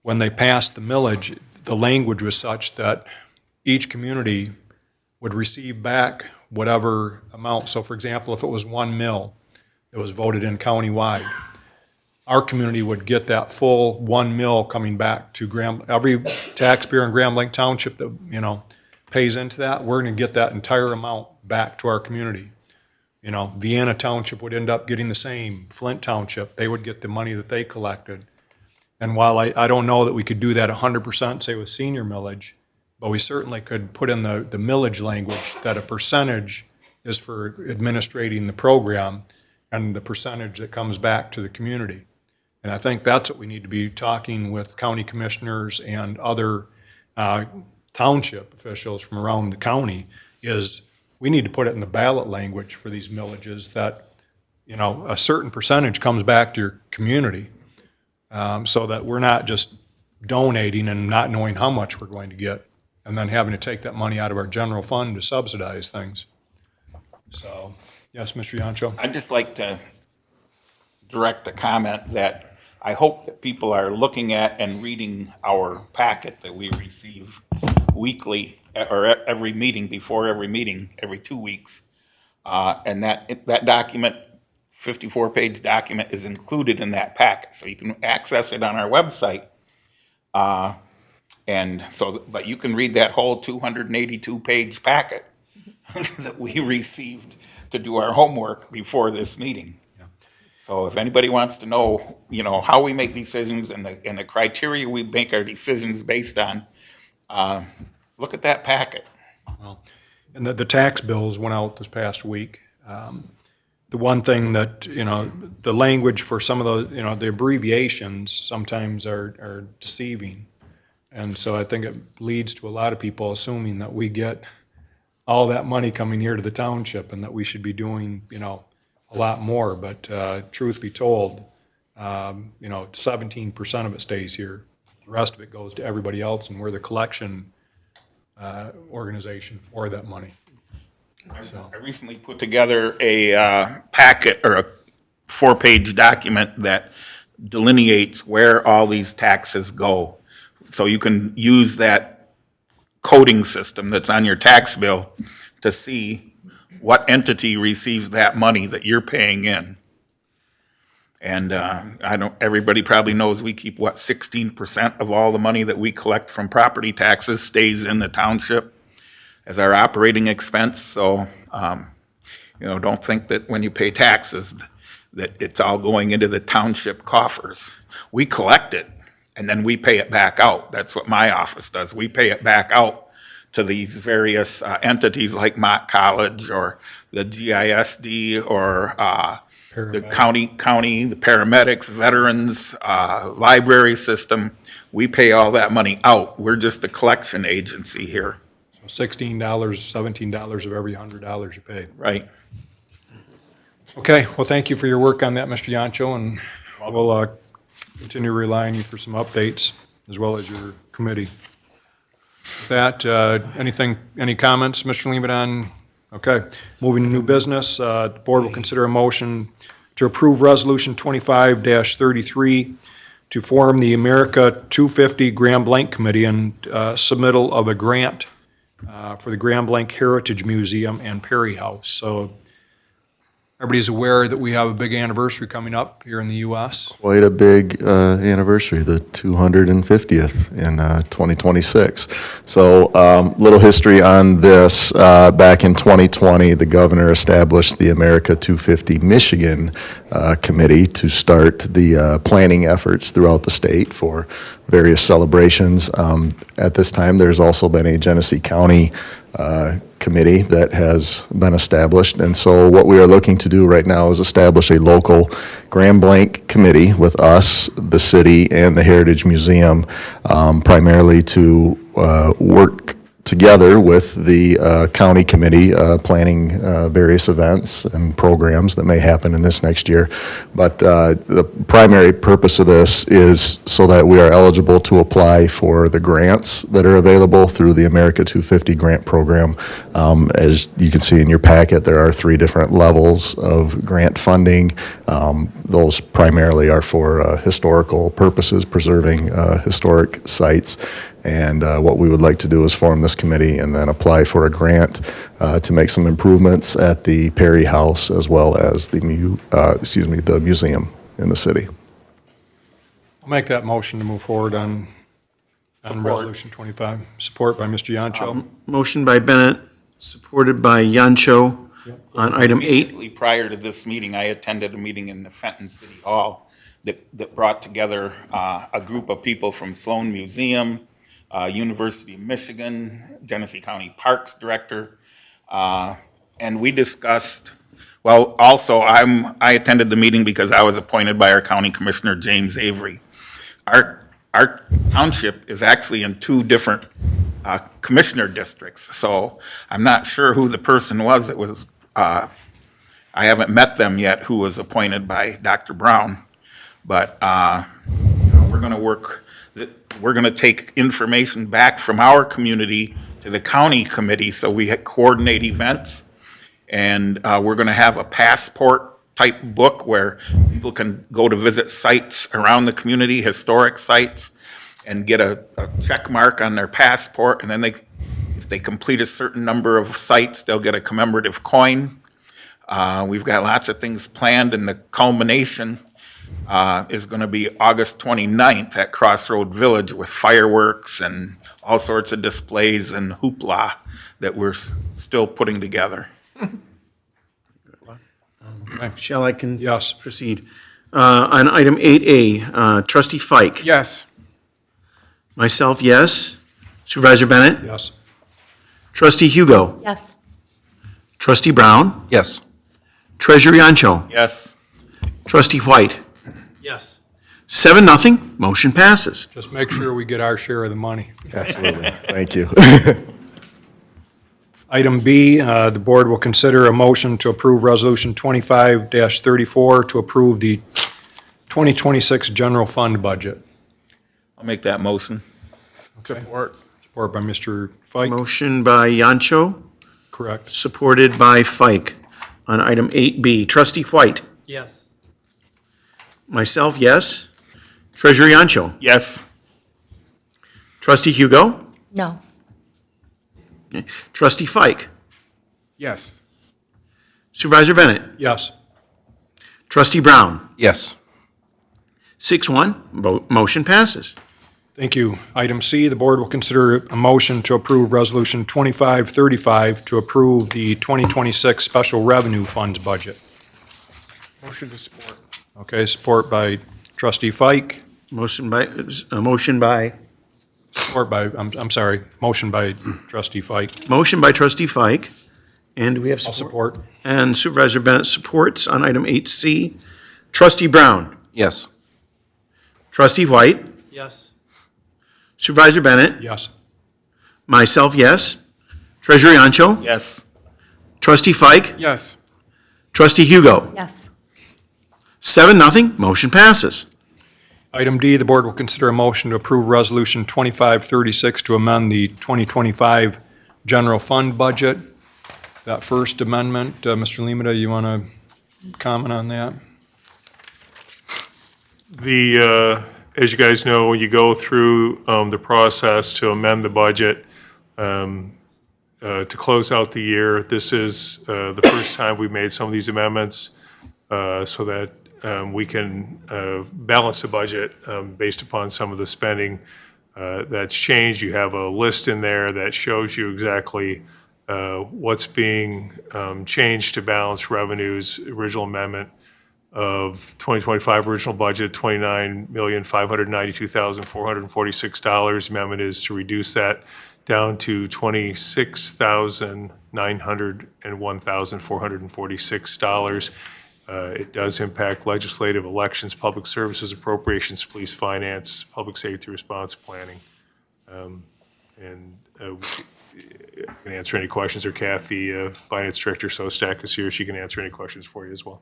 when they passed the millage, the language was such that each community would receive back whatever amount. So for example, if it was 1 mil that was voted in countywide, our community would get that full 1 mil coming back to every taxpayer in Grand Lake Township that, pays into that. We're going to get that entire amount back to our community. Vienna Township would end up getting the same. Flint Township, they would get the money that they collected. And while I don't know that we could do that 100%, say with senior millage, but we certainly could put in the millage language that a percentage is for administrating the program and the percentage that comes back to the community. And I think that's what we need to be talking with county commissioners and other township officials from around the county, is we need to put it in the ballot language for these millages that, a certain percentage comes back to your community, so that we're not just donating and not knowing how much we're going to get, and then having to take that money out of our general fund to subsidize things. So, yes, Mr. Yancho? I'd just like to direct a comment that I hope that people are looking at and reading our packet that we receive weekly, or every meeting, before every meeting, every 2 weeks. And that document, 54-page document, is included in that packet. So you can access it on our website. But you can read that whole 282-page packet that we received to do our homework before this meeting. So if anybody wants to know, how we make decisions and the criteria we make our decisions based on, look at that packet. Well, and the tax bills went out this past week. The one thing that, the language for some of those, the abbreviations sometimes are deceiving. And so I think it leads to a lot of people assuming that we get all that money coming here to the township and that we should be doing, a lot more. But truth be told, 17% of it stays here. The rest of it goes to everybody else, and we're the collection organization for that money. I recently put together a packet, or a 4-page document that delineates where all these taxes go. So you can use that coding system that's on your tax bill to see what entity receives that money that you're paying in. And everybody probably knows we keep, 16% of all the money that we collect from property taxes stays in the township as our operating expense. So, don't think that when you pay taxes that it's all going into the township coffers. We collect it, and then we pay it back out. That's what my office does. We pay it back out to these various entities like Mott College or the GISD or the county, the paramedics, veterans, library system. We pay all that money out. We're just a collection agency here. $16, $17 of every $100 you pay. Right. Okay, well, thank you for your work on that, Mr. Yancho, and we'll continue relying on you for some updates, as well as your committee. With that, any comments, Mr. Lebanon? Okay, moving to new business, the board will consider a motion to approve Resolution 25-33 to form the America 250 Grand Blanc Committee and submittal of a grant for the Grand Blanc Heritage Museum and Perry House. So everybody's aware that we have a big anniversary coming up here in the U.S. Quite a big anniversary, the 250th in 2026. So little history on this. Back in 2020, the governor established the America 250 Michigan Committee to start the planning efforts throughout the state for various celebrations. At this time, there's also been a Genesee County committee that has been established. And so what we are looking to do right now is establish a local Grand Blanc committee with us, the city, and the Heritage Museum, primarily to work together with the county committee, planning various events and programs that may happen in this next year. But the primary purpose of this is so that we are eligible to apply for the grants that are available through the America 250 grant program. As you can see in your packet, there are 3 different levels of grant funding. Those primarily are for historical purposes, preserving historic sites. And what we would like to do is form this committee and then apply for a grant to make some improvements at the Perry House as well as the museum in the city. I'll make that motion to move forward on Resolution 25. Support by Mr. Yancho. Motion by Bennett, supported by Yancho on item 8. Immediately prior to this meeting, I attended a meeting in the Fenton City Hall that brought together a group of people from Sloan Museum, University of Michigan, Genesee County Parks Director, and we discussed, well, also I attended the meeting because I was appointed by our county commissioner, James Avery. Our township is actually in 2 different commissioner districts, so I'm not sure who the person was that was, I haven't met them yet, who was appointed by Dr. Brown, but we're going to work. We're going to take information back from our community to the county committee so we coordinate events. And we're going to have a passport type book where people can go to visit sites around the community, historic sites, and get a check mark on their passport. And then if they complete a certain number of sites, they'll get a commemorative coin. We've got lots of things planned, and the culmination is going to be August 29th at Crossroad Village with fireworks and all sorts of displays and hoopla that we're still putting together. Shall I Yes. proceed? On item 8A, Trustee Fike. Yes. Myself, yes. Supervisor Bennett? Yes. Trustee Hugo? Yes. Trustee Brown? Yes. Treasurer Yancho? Yes. Trustee White? Yes. 7-0, motion passes. Just make sure we get our share of the money. Absolutely. Thank you. Item B, the board will consider a motion to approve Resolution 25-34 to approve the 2026 general fund budget. I'll make that motion. Support. Support by Mr. Fike. Motion by Yancho, Correct. supported by Fike. On item 8B, Trustee White? Yes. Myself, yes. Treasurer Yancho? Yes. Trustee Hugo? No. Trustee Fike? Yes. Supervisor Bennett? Yes. Trustee Brown? Yes. 6-1, motion passes. Thank you. Item C, the board will consider a motion to approve Resolution 2535 to approve the 2026 Special Revenue Funds budget. Motion to support. Okay, support by Trustee Fike. Motion by Support by, I'm sorry, motion by trustee Fike. Motion by trustee Fike, and do we have I'll support? support. And Supervisor Bennett supports on item 8C. Trustee Brown, Yes. trustee White, Yes. Supervisor Bennett, Yes. myself, yes. Treasurer Ancho, Yes. trustee Fike, Yes. trustee Hugo. Yes. 7-0, motion passes. Item D, the board will consider a motion to approve Resolution 2536 to amend the 2025 general fund budget. That first amendment, Mr. Limita, you want to comment on that? As you guys know, you go through the process to amend the budget to close out the year. This is the first time we've made some of these amendments so that we can balance the budget based upon some of the spending that's changed. You have a list in there that shows you exactly what's being changed to balance revenues. Original amendment of 2025 original budget, $29,592,446. Amendment is to reduce that down to $26,901,446. It does impact legislative, elections, public services, appropriations, police, finance, public safety response planning. I can answer any questions, or Kathy, Finance Director Sostak is here. She can answer any questions for you as well.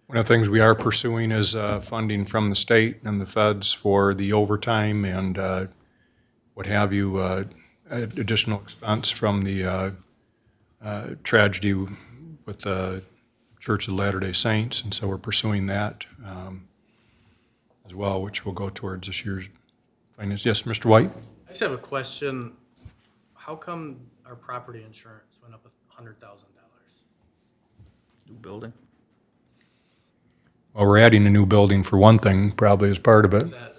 One of the things we are pursuing is funding from the state and the feds for the overtime and what have you, additional expense from the tragedy with the Church of Latter-day Saints, and so we're pursuing that as well, which will go towards this year's finance. Yes, Mr. White? I just have a question. How come our property insurance went up $100,000? New building. Well, we're adding a new building for one thing, probably as part of it. Is that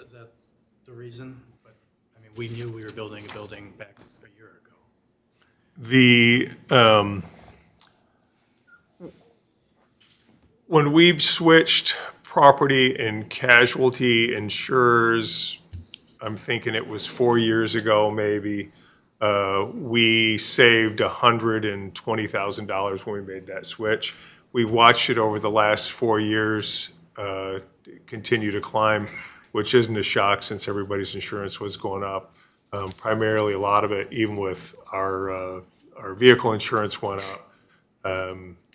the reason? But, I mean, we knew we were building a building back a year ago. When we switched property and casualty insurers, I'm thinking it was 4 years ago maybe, we saved $120,000 when we made that switch. We've watched it over the last 4 years continue to climb, which isn't a shock since everybody's insurance was going up. Primarily, a lot of it, even with our vehicle insurance went up.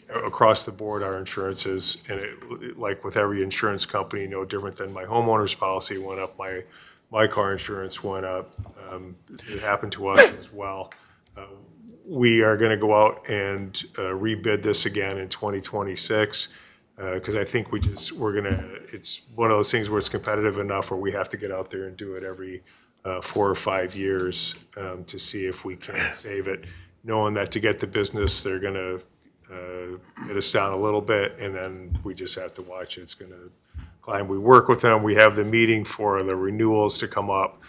Across the board, our insurances, and like with every insurance company, no different than my homeowner's policy went up, my car insurance went up. It happened to us as well. We are going to go out and rebid this again in 2026 because I think it's one of those things where it's competitive enough where we have to get out there and do it every 4 or 5 years to see if we can save it, knowing that to get the business, they're going to get us down a little bit, and then we just have to watch it. It's going to climb. We work with them. We have the meeting for the renewals to come up,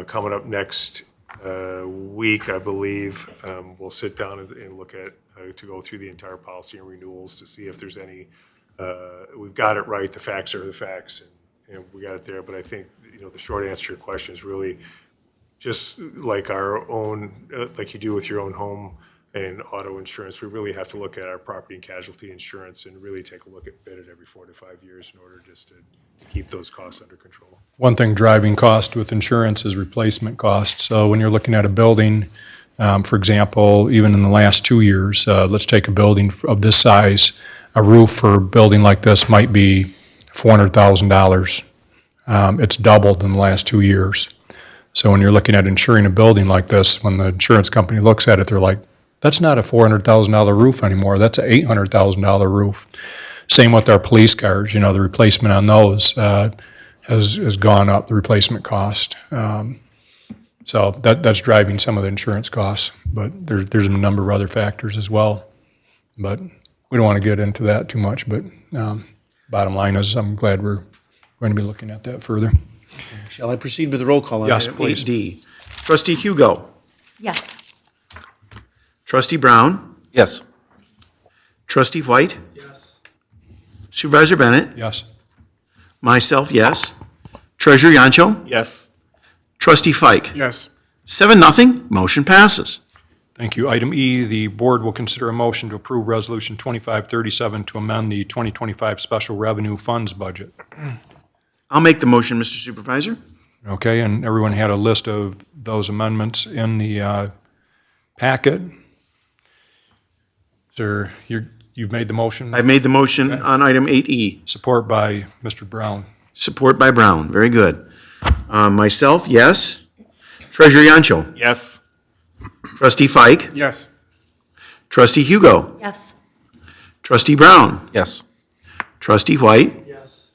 coming up next week, I believe. We'll sit down and look at, to go through the entire policy and renewals to see if there's any, we've got it right, the facts are the facts, and we got it there. But I think, the short answer to your question is really just like our own, like you do with your own home and auto insurance, we really have to look at our property and casualty insurance and really take a look at bid it every 4 to 5 years in order just to keep those costs under control. One thing driving cost with insurance is replacement cost. So when you're looking at a building, for example, even in the last 2 years, let's take a building of this size, a roof for a building like this might be $400,000. It's doubled in the last 2 years. So when you're looking at insuring a building like this, when the insurance company looks at it, they're like, that's not a $400,000 roof anymore. That's an $800,000 roof. Same with our police cars. The replacement on those has gone up, the replacement cost. So that's driving some of the insurance costs. But there's a number of other factors as well. But we don't want to get into that too much. But bottom line is I'm glad we're going to be looking at that further. Shall I proceed with the roll call on Yes, item please. 8D? Trustee Hugo. Yes. Trustee Brown. Yes. Trustee White. Yes. Supervisor Bennett. Yes. Myself, yes. Treasurer Yancho. Yes. Trustee Fike. Yes. 7-0, motion passes. Thank you. Item E, the board will consider a motion to approve Resolution 2537 to amend the 2025 Special Revenue Funds budget. I'll make the motion, Mr. Supervisor. Okay, and everyone had a list of those amendments in the packet. Sir, you've made the motion? I've made the motion on item 8E. Support by Mr. Brown. Support by Brown. Very good. Myself, yes. Treasurer Yancho. Yes. Trustee Fike. Yes. Trustee Hugo. Yes. Trustee Brown. Yes. Trustee White. Yes.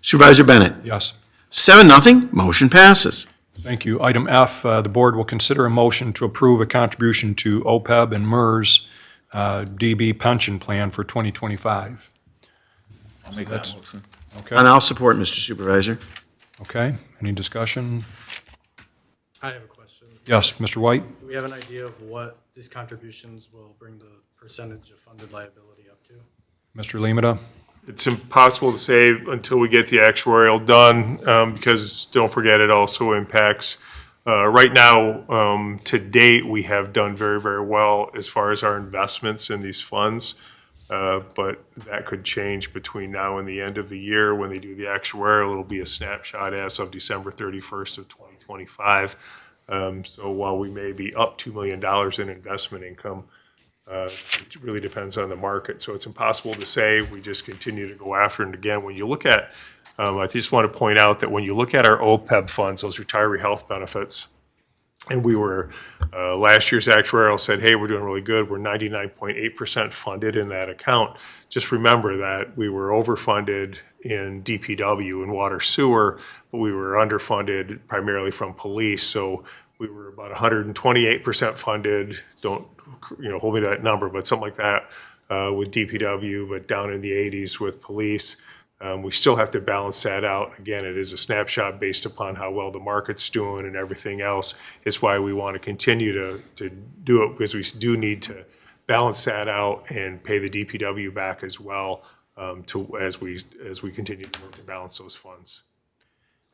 Supervisor Bennett. Yes. 7-0, motion passes. Thank you. Item F, the board will consider a motion to approve a contribution to OPEB and MERS DB pension plan for 2025. I'll make that motion. Okay, And I'll support, Mr. Supervisor. okay. Any discussion? I have a question. Yes, Mr. White? Do we have an idea of what these contributions will bring the percentage of funded liability up to? Mr. Limita? It's impossible to say until we get the actuarial done, because don't forget, it also impacts, right now, to date, we have done very, very well as far as our investments in these funds. But that could change between now and the end of the year. When they do the actuarial, it'll be a snapshot as of December 31st of 2025. So while we may be up $2 million in investment income, it really depends on the market. So it's impossible to say. We just continue to go after it. And again, when you look at, I just want to point out that when you look at our OPEB funds, those retiree health benefits, and we were, last year's actuarial said, hey, we're doing really good. We're 99.8% funded in that account. Just remember that we were overfunded in DPW and water sewer, but we were underfunded primarily from police. So we were about 128% funded. Don't, hold me to that number, but something like that with DPW, but down in the 80s with police. We still have to balance that out. Again, it is a snapshot based upon how well the market's doing and everything else. It's why we want to continue to do it, because we do need to balance that out and pay the DPW back as well, as we continue to work to balance those funds.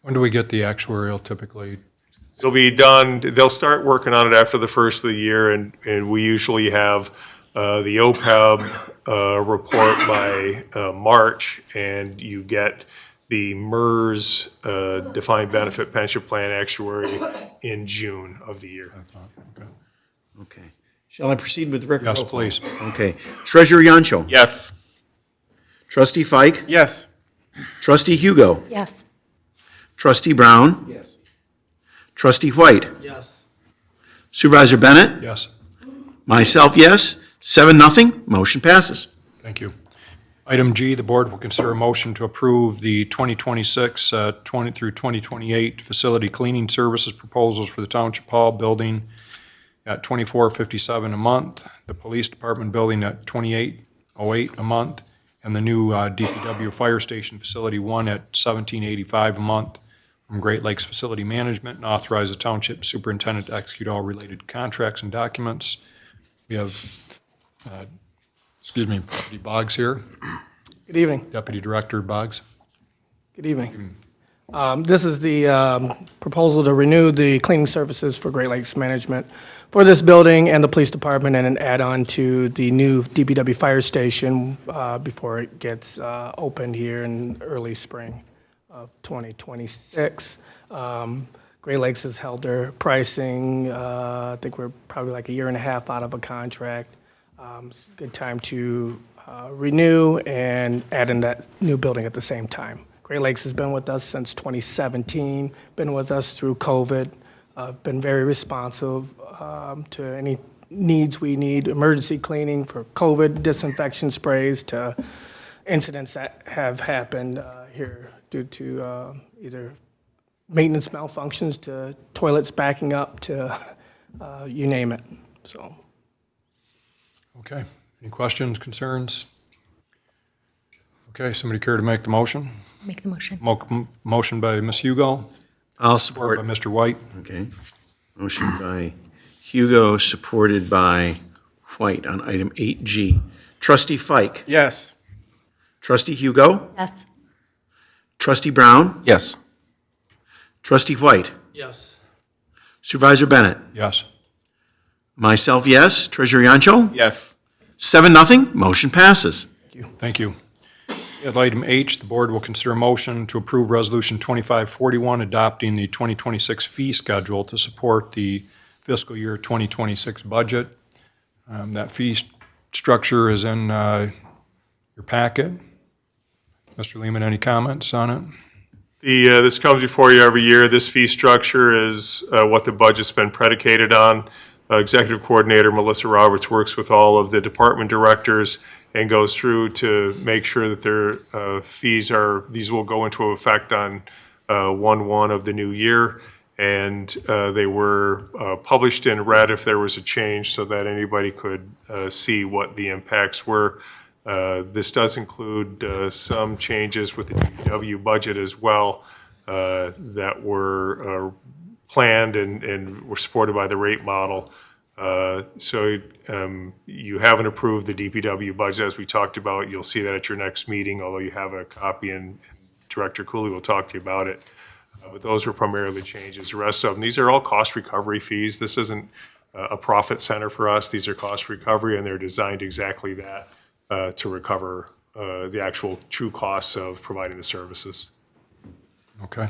When do we get the actuarial typically? It'll be done, they'll start working on it after the first of the year, and we usually have the OPEB report by March, and you get the MERS defined benefit pension plan actuary in June of the year. Okay. Shall I proceed with the record? Yes, roll call? please. Okay. Treasurer Yancho. Yes. Trustee Fike. Yes. Trustee Hugo. Yes. Trustee Brown. Yes. Trustee White. Yes. Supervisor Bennett. Yes. Myself, yes. 7-0, motion passes. Thank you. Item G, the board will consider a motion to approve the 2026 through 2028 facility cleaning services proposals for the Township Hall building at $24.57 a month, the Police Department building at $28.08 a month, and the new DPW Fire Station Facility 1 at $17.85 a month from Great Lakes Facility Management, and authorize the Township Superintendent to execute all related contracts and documents. We have Deputy Boggs here. Good evening. Deputy Director Boggs. Good evening. This is the proposal to renew the cleaning services for Great Lakes Management for this building and the police department, and an add-on to the new DPW fire station before it gets opened here in early spring of 2026. Great Lakes has held their pricing. I think we're probably like a year and a half out of a contract. It's a good time to renew and add in that new building at the same time. Great Lakes has been with us since 2017, been with us through COVID, been very responsive to any needs we need, emergency cleaning for COVID, disinfection sprays, to incidents that have happened here due to either maintenance malfunctions to toilets backing up to you name it. So. Okay. Any questions, concerns? Okay, somebody care to make the motion? Make the motion. Motion by Ms. Hugo, I'll support support. by Mr. White. Okay. Motion by Hugo, supported by White on item 8G. Trustee Fike. Yes. Trustee Hugo. Yes. Trustee Brown. Yes. Trustee White, Yes. Supervisor Bennett, Yes. myself, yes. Treasurer Yancho? Yes. 7-0, motion passes. Thank you. At item H, the board will consider a motion to approve Resolution 2541, adopting the 2026 fee schedule to support the fiscal year 2026 budget. That fee structure is in your packet. Mr. Lehman, any comments on it? This comes before you every year. This fee structure is what the budget's been predicated on. Executive Coordinator Melissa Roberts works with all of the department directors and goes through to make sure that their these will go into effect on 1/1 of the new year. And they were published and read if there was a change so that anybody could see what the impacts were. This does include some changes with the DPW budget as well that were planned and were supported by the rate model. So you haven't approved the DPW budget as we talked about. You'll see that at your next meeting, although you have a copy and Director Cooley will talk to you about it. But those were primarily changes. The rest of them, these are all cost recovery fees. This isn't a profit center for us. These are cost recovery and they're designed exactly that to recover the actual true costs of providing the services. Okay.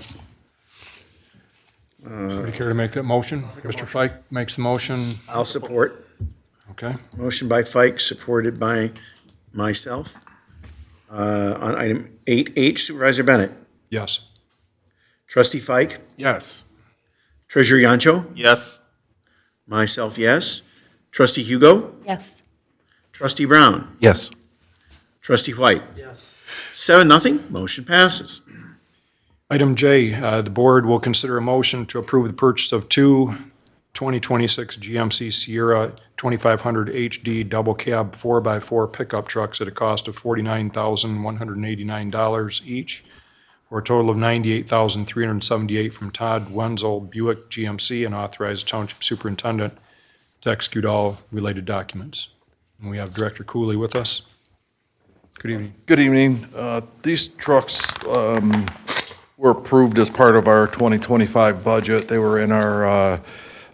Somebody care to make that motion? Mr. Fike makes the motion. I'll support. Okay. Motion by Fike, supported by myself. On item 8H, Supervisor Bennett. Yes. Trustee Fike, Yes. Treasurer Yancho, Yes. myself, yes. Trustee Hugo, Yes. Trustee Brown, Yes. Trustee White. Yes. 7-0, motion passes. Item J, the board will consider a motion to approve the purchase of two 2026 GMC Sierra 2500 HD double cab 4x4 pickup trucks at a cost of $49,189 each, for a total of $98,378 from Todd Wenzel Buick GMC, and authorize Township Superintendent to execute all related documents. And we have Director Cooley with us. Good evening. Good evening. These trucks were approved as part of our 2025 budget. They were in our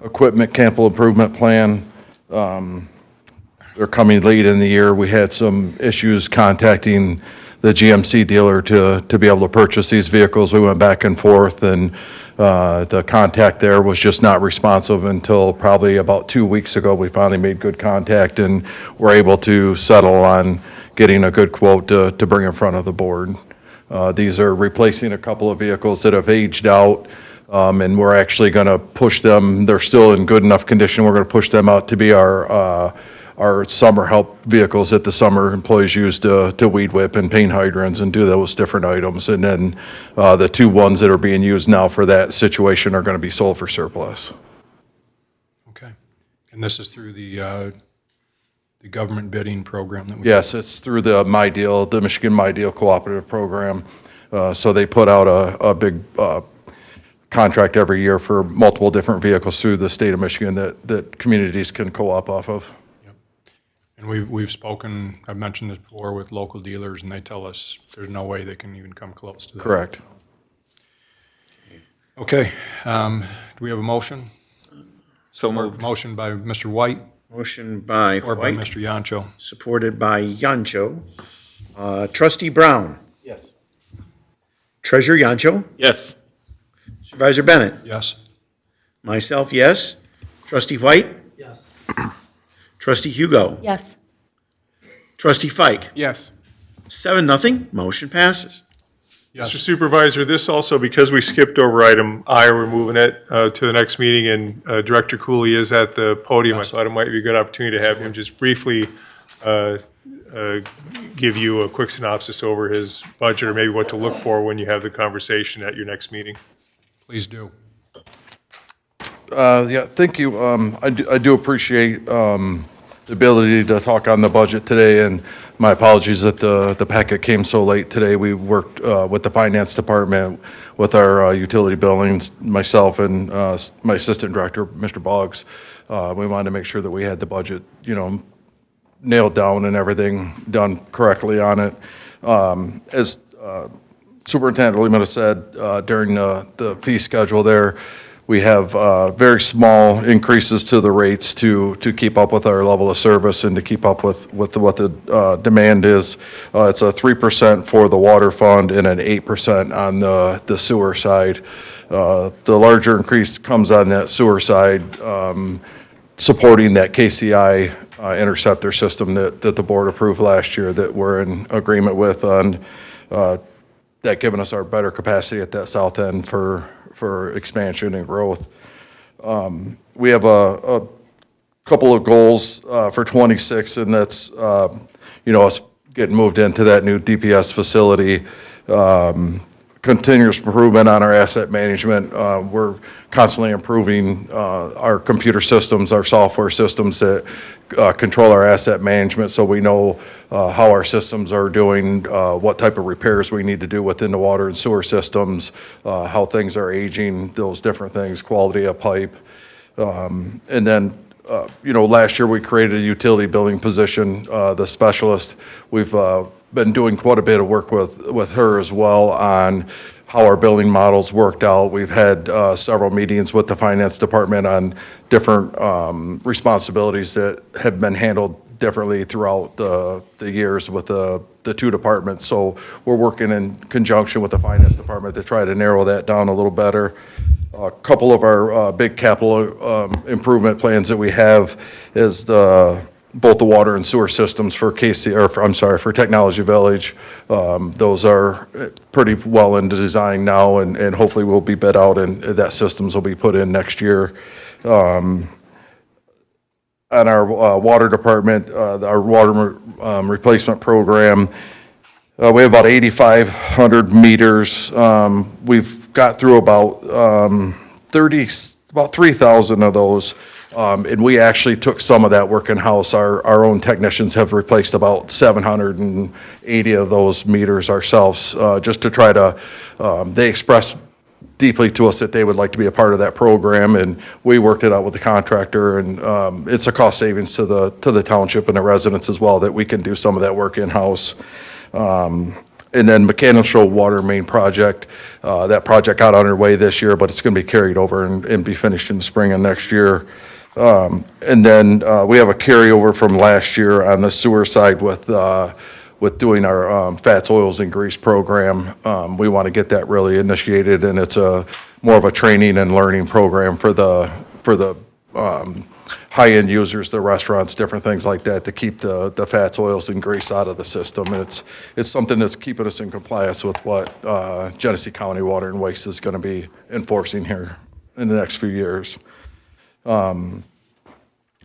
equipment capital improvement plan. They're coming late in the year. We had some issues contacting the GMC dealer to be able to purchase these vehicles. We went back and forth, and the contact there was just not responsive until probably about 2 weeks ago. We finally made good contact and were able to settle on getting a good quote to bring in front of the board. These are replacing a couple of vehicles that have aged out, and we're actually going to push them. They're still in good enough condition. We're going to push them out to be our summer help vehicles that the summer employees use to weed whip and paint hydrants and do those different items. And then the two ones that are being used now for that situation are going to be sold for surplus. Okay. And this is through the government bidding program that we... Yes, it's through the My Deal, the Michigan My Deal Cooperative Program. So they put out a big contract every year for multiple different vehicles through the state of Michigan that communities can co-op off of. And we've spoken, I've mentioned this before, with local dealers, and they tell us there's no way they can even come close to that. Correct. Okay, do we have a motion? So moved. Motion by Mr. White Motion by or by White, Mr. Yancho. supported by Yancho. Trustee Brown, Yes. Treasurer Yancho, Yes. Supervisor Bennett, Yes. myself, yes. Trustee White, Yes. Trustee Hugo, Yes. Trustee Fike. Yes. 7-0, motion passes. Mr. Supervisor, this also, because we skipped over item I, we're moving it to the next meeting, and Director Cooley is at the podium. I thought it might be a good opportunity to have him just briefly give you a quick synopsis over his budget, or maybe what to look for when you have the conversation at your next meeting. Please do. Yeah, thank you. I do appreciate the ability to talk on the budget today, and my apologies that the packet came so late today. We worked with the finance department, with our utility billings, myself and my assistant director, Mr. Boggs. We wanted to make sure that we had the budget, nailed down and everything done correctly on it. As Superintendent Limita said during the fee schedule there, we have very small increases to the rates to keep up with our level of service and to keep up with what the demand is. It's a 3% for the water fund and an 8% on the sewer side. The larger increase comes on that sewer side, supporting that KCI interceptor system that the board approved last year that we're in agreement with on that giving us our better capacity at that south end for expansion and growth. We have a couple of goals for 26, and that's, us getting moved into that new DPS facility, continuous improvement on our asset management. We're constantly improving our computer systems, our software systems that control our asset management, so we know how our systems are doing, what type of repairs we need to do within the water and sewer systems, how things are aging, those different things, quality of pipe. And then, last year we created a utility billing position, the specialist. We've been doing quite a bit of work with her as well on how our billing models worked out. We've had several meetings with the finance department on different responsibilities that have been handled differently throughout the years with the two departments. So we're working in conjunction with the finance department to try to narrow that down a little better. A couple of our big capital improvement plans that we have is both the water and sewer systems for for Technology Village. Those are pretty well into design now, and hopefully will be bid out, and that systems will be put in next year. On our water department, our water replacement program, we have about 8,500 meters. We've got through about 3,000 of those. And we actually took some of that work in-house. Our own technicians have replaced about 780 of those meters ourselves, just to try to, they expressed deeply to us that they would like to be a part of that program, and we worked it out with the contractor, and it's a cost savings to the township and the residents as well, that we can do some of that work in-house. And then mechanical water main project, that project got underway this year, but it's going to be carried over and be finished in the spring of next year. And then we have a carryover from last year on the sewer side with doing our fats, oils, and grease program. We want to get that really initiated, and it's more of a training and learning program for the high-end users, the restaurants, different things like that, to keep the fats, oils, and grease out of the system. And it's something that's keeping us in compliance with what Genesee County Water and Waste is going to be enforcing here in the next few years.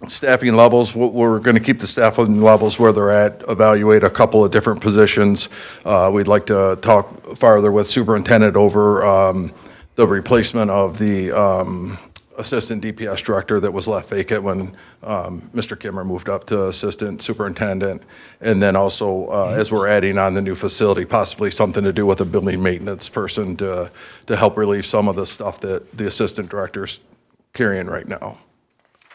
Staffing levels, we're going to keep the staffing levels where they're at, evaluate a couple of different positions. We'd like to talk farther with superintendent over the replacement of the assistant DPS director that was left vacant when Mr. Kimmer moved up to assistant superintendent. And then also, as we're adding on the new facility, possibly something to do with a building maintenance person to help relieve some of the stuff that the assistant director's carrying right now.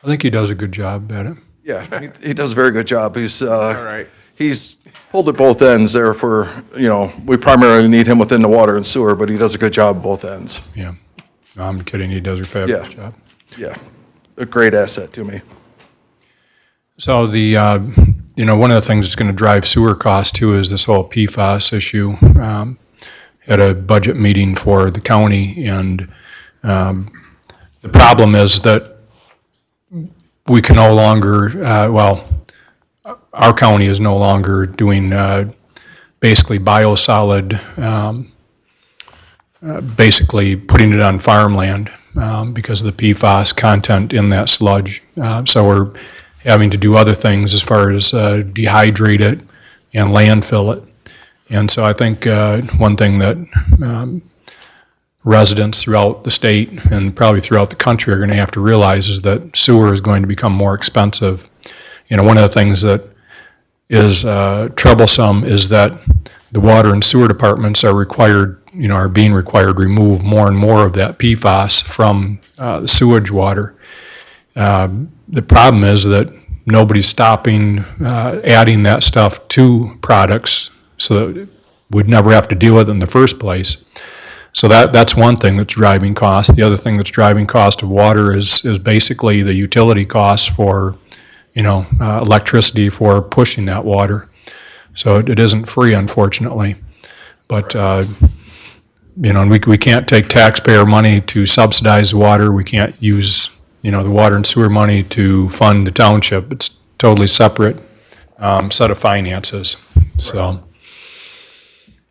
I think he does a good job at it. Yeah, he does a very good job. He's right. He's pulled at both ends there for, we primarily need him within the water and sewer, but he does a good job at both ends. Yeah. No, I'm kidding, he does a fabulous job. Yeah, a great asset to me. So one of the things that's going to drive sewer costs too is this whole PFAS issue. Had a budget meeting for the county, and the problem is that we can no longer, our county is no longer doing basically biosolid, basically putting it on farmland because of the PFAS content in that sludge. So we're having to do other things as far as dehydrate it and landfill it. And so I think one thing that residents throughout the state and probably throughout the country are going to have to realize is that sewer is going to become more expensive. One of the things that is troublesome is that the water and sewer departments are being required to remove more and more of that PFAS from the sewage water. The problem is that nobody's stopping adding that stuff to products, so that would never have to deal with it in the first place. So that's one thing that's driving cost. The other thing that's driving cost of water is basically the utility costs for, electricity for pushing that water. So it isn't free, unfortunately. But, and we can't take taxpayer money to subsidize water. We can't use, the water and sewer money to fund the township. It's totally separate set of finances. So,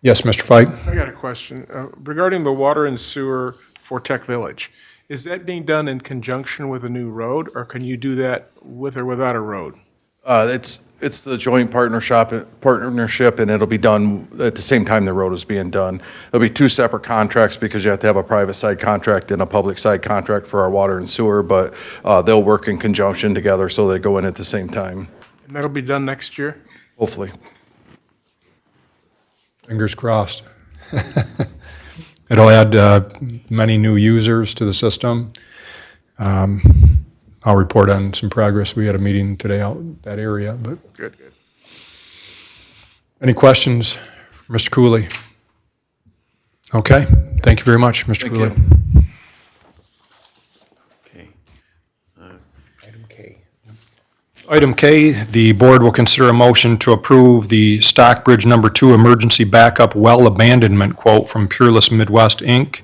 yes, Mr. Fike? I got a question. Regarding the water and sewer for Tech Village, is that being done in conjunction with a new road, or can you do that with or without a road? It's the joint partnership, and it'll be done at the same time the road is being done. There'll be two separate contracts because you have to have a private side contract and a public side contract for our water and sewer, but they'll work in conjunction together, so they go in at the same time, And that'll be done next year? hopefully. Fingers crossed. It'll add many new users to the system. I'll report on some progress. We had a meeting today out in that area, but. Good. Any questions for Mr. Cooley? Okay, thank you very much, Mr. Cooley. Okay. Item K. Item K, the board will consider a motion to approve the Stockbridge Number 2 Emergency Backup Well Abandonment quote from Peerless Midwest, Inc.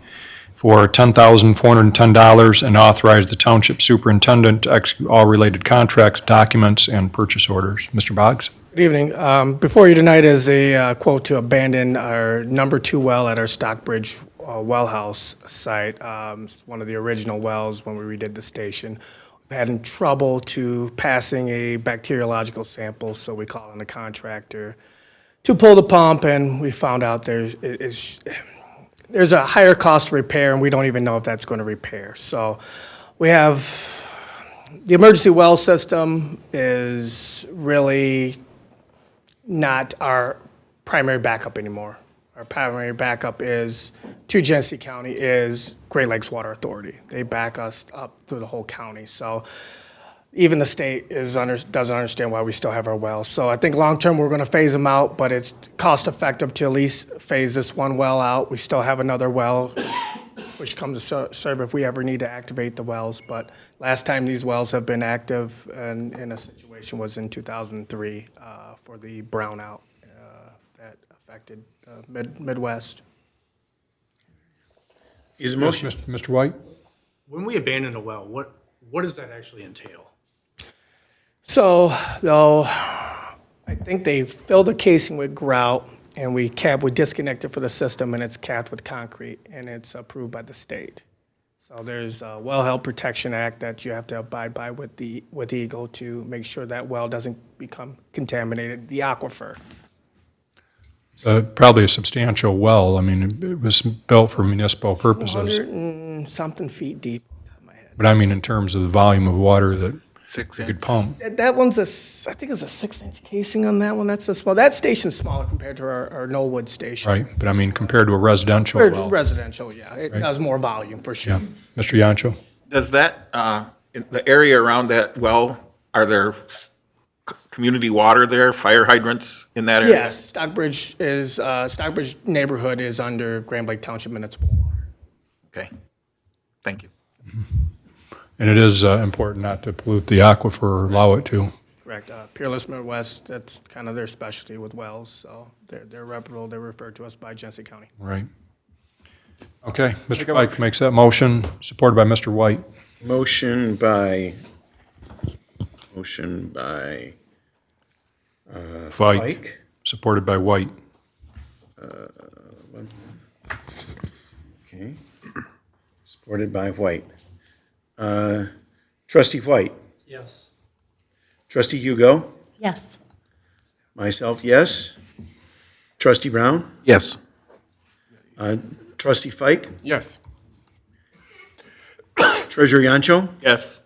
for $10,410 and authorize the township superintendent to execute all related contracts, documents, and purchase orders. Mr. Boggs? Good evening. Before you tonight is a quote to abandon our number 2 well at our Stockbridge well house site. It's one of the original wells when we redid the station. We've had trouble to passing a bacteriological sample, so we called on the contractor to pull the pump, and we found out there's a higher cost to repair, and we don't even know if that's going to repair. So we have, the emergency well system is really not our primary backup anymore. Our primary backup is, to Genesee County, is Great Lakes Water Authority. They back us up through the whole county. So even the state doesn't understand why we still have our wells. So I think long-term, we're going to phase them out, but it's cost-effective to at least phase this one well out. We still have another well, which comes to serve if we ever need to activate the wells. But last time these wells have been active and in a situation was in 2003 for the brownout that affected Midwest. Is a motion? Mr. White? When we abandon a well, what does that actually entail? So, though, I think they filled the casing with grout, and we disconnect it for the system, and it's capped with concrete, and it's approved by the state. So there's a Well Health Protection Act that you have to abide by with Eagle to make sure that well doesn't become contaminated, the aquifer. Probably a substantial well. I mean, it was built for municipal purposes. 100 and something feet deep. But I mean, in terms of the volume of water that 6 you inch. could pump. That one's I think it's a 6-inch casing on that one. That's a small. That station's smaller compared to our Knollwood station. Right, but I mean, compared to a residential Or well. residential, yeah. It does more volume for sure. Yeah. Mr. Yancho? Does that, in the area around that well, are there community water there, fire hydrants in that area? Yes, Stockbridge neighborhood is under Grand Lake Township Municipal Water. Okay, thank you. And it is important not to pollute the aquifer or allow it to. Correct. Peerless Midwest, that's kind of their specialty with wells, so they're reputable. They're referred to us by Genesee County. Right. Okay, Mr. Fike makes that motion, supported by Mr. White. Motion by Fike, supported by White. Okay. Supported by White. Trustee White. Yes. Trustee Hugo. Yes. Myself, yes. Trustee Brown. Yes. Trustee Fike. Yes. Treasurer Yancho. Yes.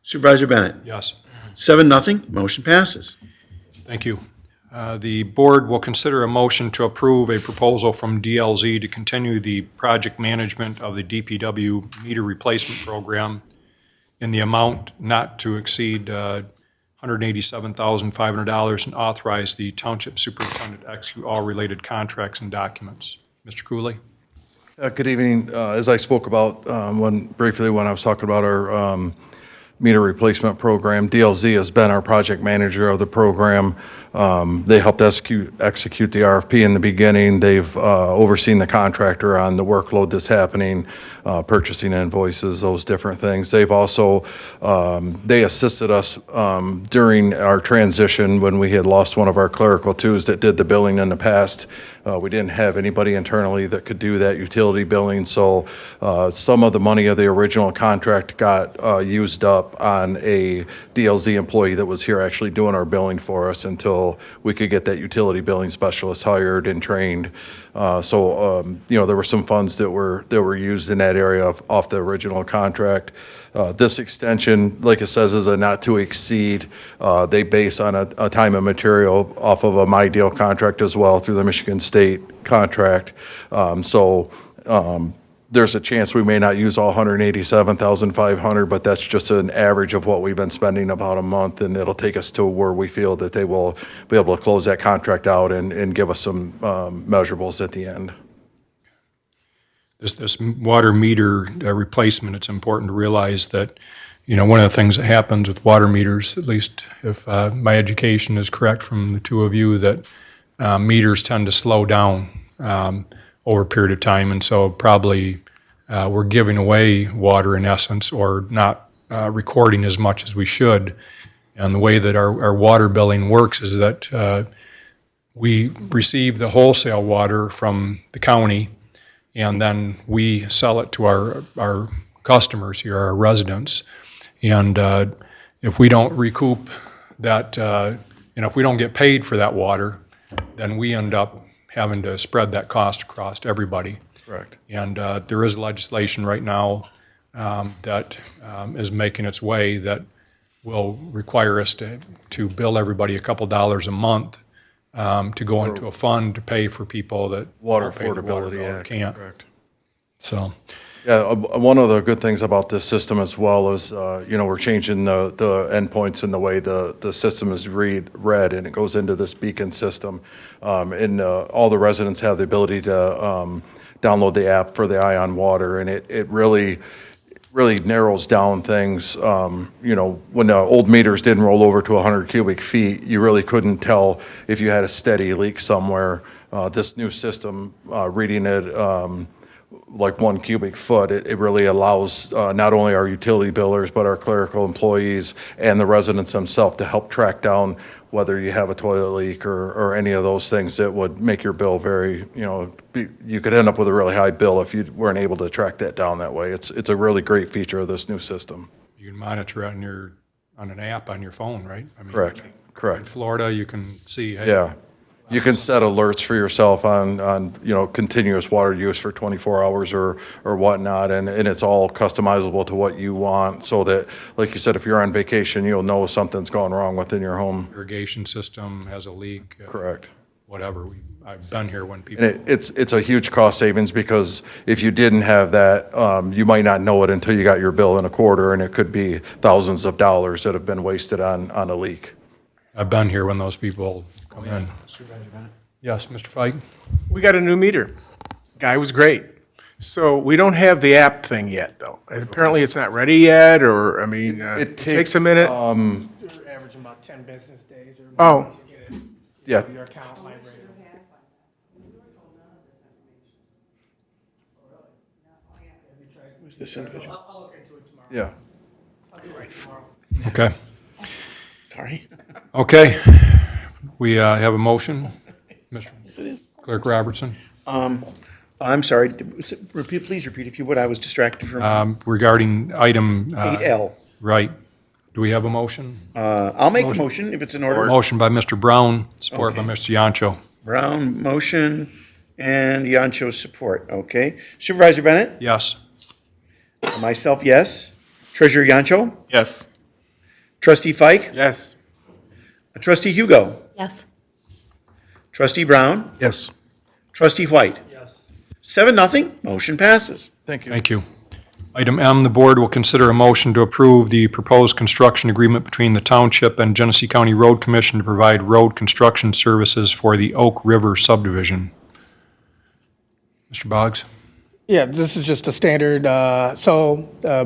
Supervisor Bennett. Yes. 7-0, motion passes. Thank you. The board will consider a motion to approve a proposal from DLZ to continue the project management of the DPW meter replacement program in the amount not to exceed $187,500 and authorize the township superintendent to execute all related contracts and documents. Mr. Cooley? Good evening. As I spoke about briefly when I was talking about our meter replacement program, DLZ has been our project manager of the program. They helped execute the RFP in the beginning. They've overseen the contractor on the workload that's happening, purchasing invoices, those different things. They've also, they assisted us during our transition when we had lost one of our clerical twos that did the billing in the past. We didn't have anybody internally that could do that utility billing, so some of the money of the original contract got used up on a DLZ employee that was here actually doing our billing for us until we could get that utility billing specialist hired and trained. So there were some funds that were used in that area off the original contract. This extension, like it says, is a not to exceed. They base on a time and material off of a My Deal contract as well through the Michigan State contract. There's a chance we may not use all $187,500, but that's just an average of what we've been spending about a month, and it'll take us to where we feel that they will be able to close that contract out and give us some measurables at the end. This water meter replacement, it's important to realize that, one of the things that happens with water meters, at least if my education is correct from the two of you, that meters tend to slow down over a period of time, and so probably we're giving away water in essence, or not recording as much as we should. And the way that our water billing works is that we receive the wholesale water from the county, and then we sell it to our customers here, our residents. And if we don't recoup that, if we don't get paid for that water, then we end up having to spread that cost across everybody. Correct. And there is legislation right now that is making its way that will require us to bill everybody a couple dollars a month to go into a fund to pay for people that Water don't pay the water Affordability bill or Act. can't. Correct. So, Yeah, one of the good things about this system as well is, we're changing the endpoints and the way the system is read, and it goes into this beacon system. And all the residents have the ability to download the app for the Ion Water, and it really narrows down things. When the old meters didn't roll over to 100 cubic feet, you really couldn't tell if you had a steady leak somewhere. This new system, reading it like 1 cubic foot, it really allows not only our utility billers, but our clerical employees and the residents themselves to help track down whether you have a toilet leak or any of those things that would make your bill very, you could end up with a really high bill if you weren't able to track that down that way. It's a really great feature of this new system. you can monitor it on an app on your phone, right? I mean, Correct. In Florida, you can see, hey, Yeah. You can set alerts for yourself on continuous water use for 24 hours or whatnot, and it's all customizable to what you want, so that, like you said, if you're on vacation, you'll know something's going wrong within your home. irrigation system has a leak. Correct. Whatever. I've been here when people. And it's a huge cost savings, because if you didn't have that, you might not know it until you got your bill in a quarter, and it could be thousands of dollars that have been wasted on a leak. I've been here when those people come in. Yes, Mr. Fike? We got a new meter. Guy was great. So we don't have the app thing yet, though. Apparently, it's not ready yet, or, it takes a minute. They're averaging about 10 business days or Oh. more to get it Yeah. to your account library. Who's this individual? I'll look into it tomorrow. Yeah. I'll do it tomorrow. Okay. Sorry. Okay. We have a motion. Mr. Yes, it is. Clerk Robertson, I'm sorry, please repeat if you would, I was distracted from regarding item. 8L. Right. Do we have a motion? I'll make the motion if it's in order. Motion by Mr. Brown, support by Mr. Yancho. Brown, motion, and Yancho support, okay. Supervisor Bennett? Yes. Myself, yes. Treasurer Yancho? Yes. Trustee Fike? Yes. Trustee Hugo? Yes. Trustee Brown? Yes. Trustee White? Yes. 7-0, motion passes. Thank you. Thank you. Item M, the board will consider a motion to approve the proposed construction agreement between the Township and Genesee County Road Commission to provide road construction services for the Oak River subdivision. Mr. Boggs? Yeah, this is just a standard,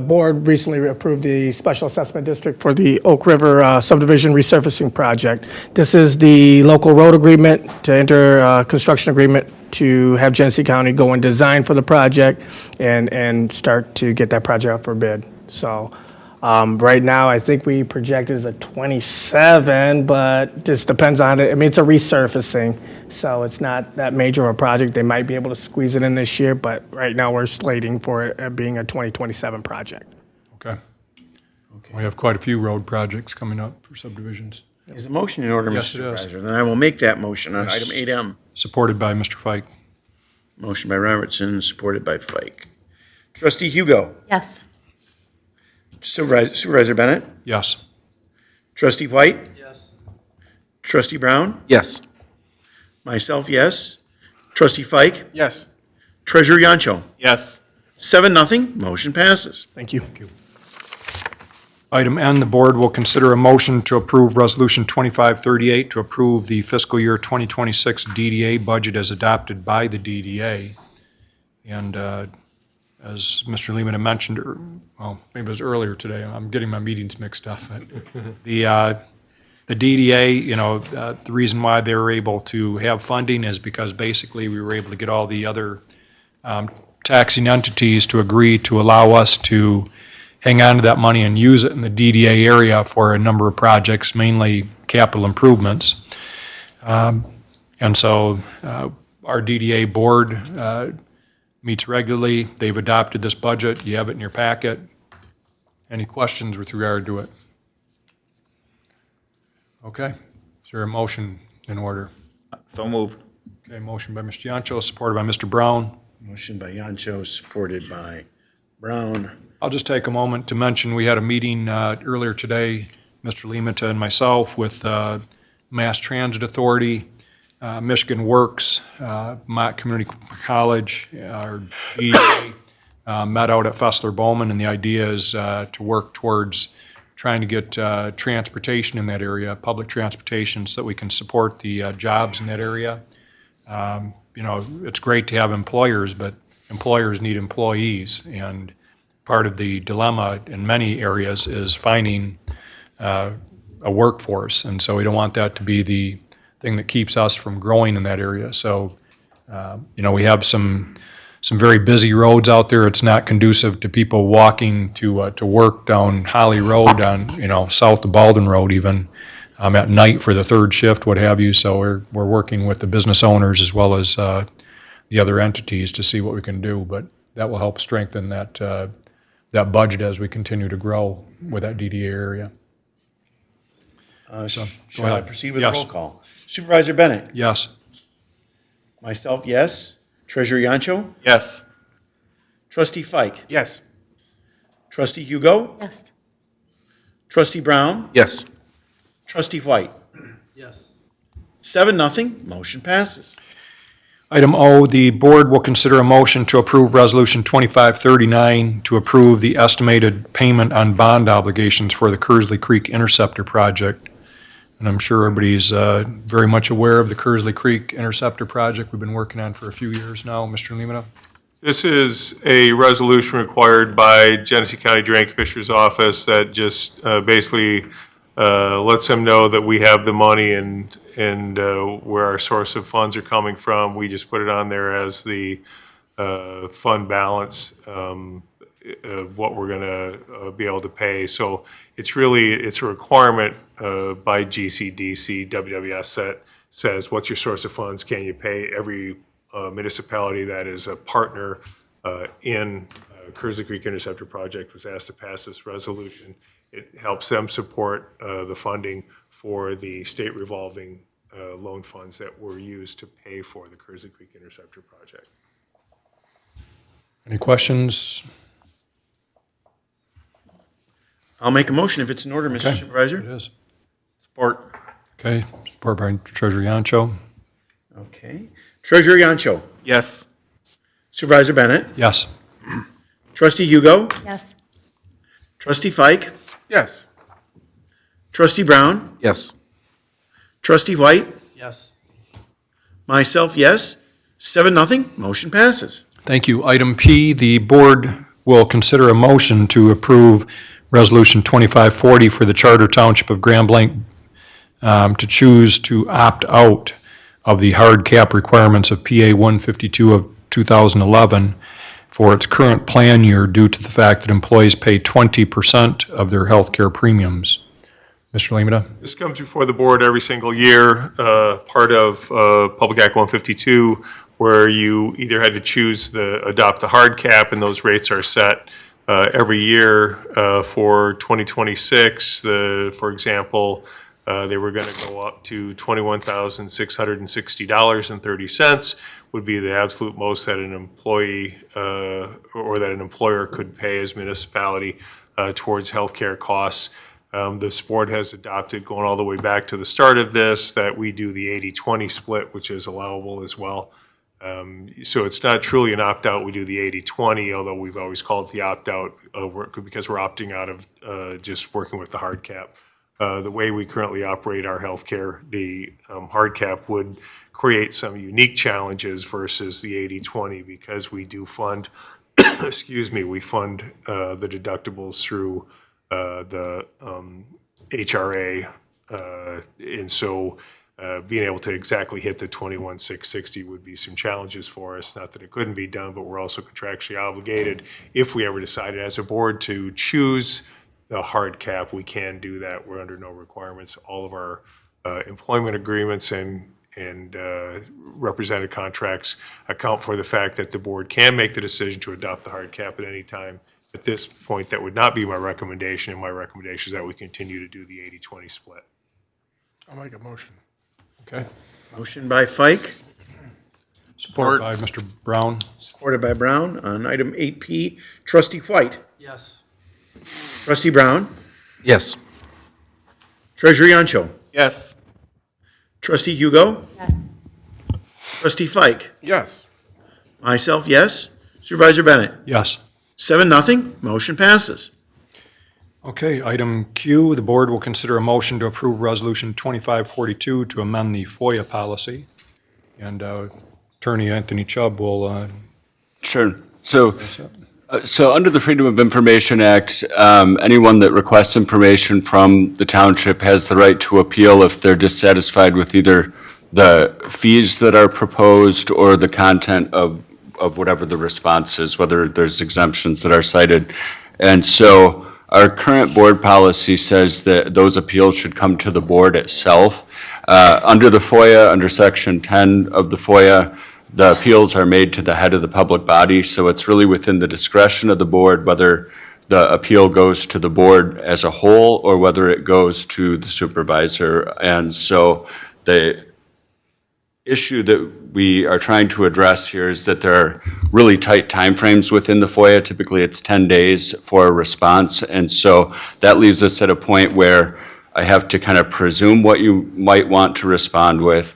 board recently approved the special assessment district for the Oak River subdivision resurfacing project. This is the local road agreement to enter a construction agreement to have Genesee County go and design for the project and start to get that project up for bid. So right now, I think we project is a 27, but this depends on it. I mean, it's a resurfacing, so it's not that major of a project. They might be able to squeeze it in this year, but right now we're slating for it being a 2027 project. Okay. We have quite a few road projects coming up for subdivisions. Is the motion in order, Yes, Mr. it is. Supervisor? Then I will make that motion on Yes. item 8M. Supported by Mr. Fike. Motion by Robertson, supported by Fike. Trustee Hugo. Yes. Supervisor Bennett. Yes. Trustee White. Yes. Trustee Brown. Yes. Myself, yes. Trustee Fike. Yes. Treasurer Yancho. Yes. 7-0, motion passes. Thank you. Item N, the board will consider a motion to approve Resolution 2538 to approve the fiscal year 2026 DDA budget as adopted by the DDA. And as Mr. Lehman had mentioned, well, maybe it was earlier today, I'm getting my meetings mixed up. But the DDA, the reason why they were able to have funding is because basically we were able to get all the other taxing entities to agree to allow us to hang on to that money and use it in the DDA area for a number of projects, mainly capital improvements. And so our DDA board meets regularly. They've adopted this budget. You have it in your packet. Any questions with regard to it? Okay. Is there a motion in order? So moved. Okay, motion by Mr. Yancho, supported by Mr. Brown. Motion by Yancho, supported by Brown. I'll just take a moment to mention, we had a meeting earlier today, Mr. Limata and myself, with Mass Transit Authority, Michigan Works, Mott Community College, our DDA, met out at Fessler Bowman, and the idea is to work towards trying to get transportation in that area, public transportation, so that we can support the jobs in that area. It's great to have employers, but employers need employees, and part of the dilemma in many areas is finding a workforce, and so we don't want that to be the thing that keeps us from growing in that area. So, we have some very busy roads out there. It's not conducive to people walking to work down Holly Road, on south of Baldwin Road even, at night for the third shift, what have you. So we're working with the business owners as well as the other entities to see what we can do, but that will help strengthen that budget as we continue to grow with that DDA area. Shall I ahead. proceed with Yes. the roll call? Supervisor Bennett. Yes. Myself, yes. Treasurer Yancho. Yes. Trustee Fike. Yes. Trustee Hugo. Yes. Trustee Brown. Yes. Trustee White. Yes. 7-0, motion passes. Item O, the board will consider a motion to approve Resolution 2539 to approve the estimated payment on bond obligations for the Kearsley Creek Interceptor project. And I'm sure everybody's very much aware of the Kearsley Creek Interceptor project we've been working on for a few years now. Mr. Limata? This is a resolution required by Genesee County Drain Commissioner's Office that just basically lets them know that we have the money and where our source of funds are coming from. We just put it on there as the fund balance of what we're going to be able to pay. So it's a requirement by GCDC, WWS that says, what's your source of funds? Can you pay? Every municipality that is a partner in Kearsley Creek Interceptor Project was asked to pass this resolution. It helps them support the funding for the state revolving loan funds that were used to pay for the Kearsley Creek Interceptor Project. Any questions? I'll make a motion if it's in order, Mr. Okay. Supervisor. It is. Support. Okay, support by Treasurer Yancho. Okay. Treasurer Yancho. Yes. Supervisor Bennett. Yes. Trustee Hugo? Yes. Trustee Fike? Yes. Trustee Brown? Yes. Trustee White? Yes. Myself, yes. 7-0, motion passes. Thank you. Item P, the board will consider a motion to approve Resolution 2540 for the Charter Township of Grand Blanc to choose to opt out of the hard cap requirements of PA 152 of 2011 for its current plan year due to the fact that employees pay 20% of their health care premiums. Mr. Lemata? This comes before the board every single year, part of Public Act 152, where you either had to adopt the hard cap, and those rates are set every year for 2026. For example, they were going to go up to $21,660.30 would be the absolute most that an employee or that an employer could pay as municipality towards healthcare costs. This board has adopted, going all the way back to the start of this, that we do the 80-20 split, which is allowable as well. So it's not truly an opt-out. We do the 80-20, although we've always called it the opt-out because we're opting out of just working with the hard cap. The way we currently operate our healthcare, the hard cap would create some unique challenges versus the 80-20 because we do fund, we fund the deductibles through the HRA, and so being able to exactly hit the 21,660 would be some challenges for us. Not that it couldn't be done, but we're also contractually obligated. If we ever decided as a board to choose the hard cap, we can do that. We're under no requirements. All of our employment agreements and represented contracts account for the fact that the board can make the decision to adopt the hard cap at any time. At this point, that would not be my recommendation, and my recommendation is that we continue to do the 80-20 split. I'll make a motion. Okay. Motion by Fike, Support by Mr. Brown. supported by Brown. On item 8P, Trustee White. Yes. Trustee Brown. Yes. Treasurer Yancho. Yes. Trustee Hugo. Yes. Trustee Fike. Yes. Myself, yes. Supervisor Bennett. Yes. 7-0, motion passes. Okay, item Q, the board will consider a motion to approve Resolution 2542 to amend the FOIA policy. And Attorney Anthony Chubb will Sure. So under the Freedom of Information Act, anyone that requests information from the township has the right to appeal if they're dissatisfied with either the fees that are proposed or the content of whatever the response is, whether there's exemptions that are cited. And so our current board policy says that those appeals should come to the board itself. Under the FOIA, under Section 10 of the FOIA, the appeals are made to the head of the public body, so it's really within the discretion of the board whether the appeal goes to the board as a whole or whether it goes to the supervisor. And so the issue that we are trying to address here is that there are really tight timeframes within the FOIA. Typically, it's 10 days for a response, and so that leaves us at a point where I have to kind of presume what you might want to respond with.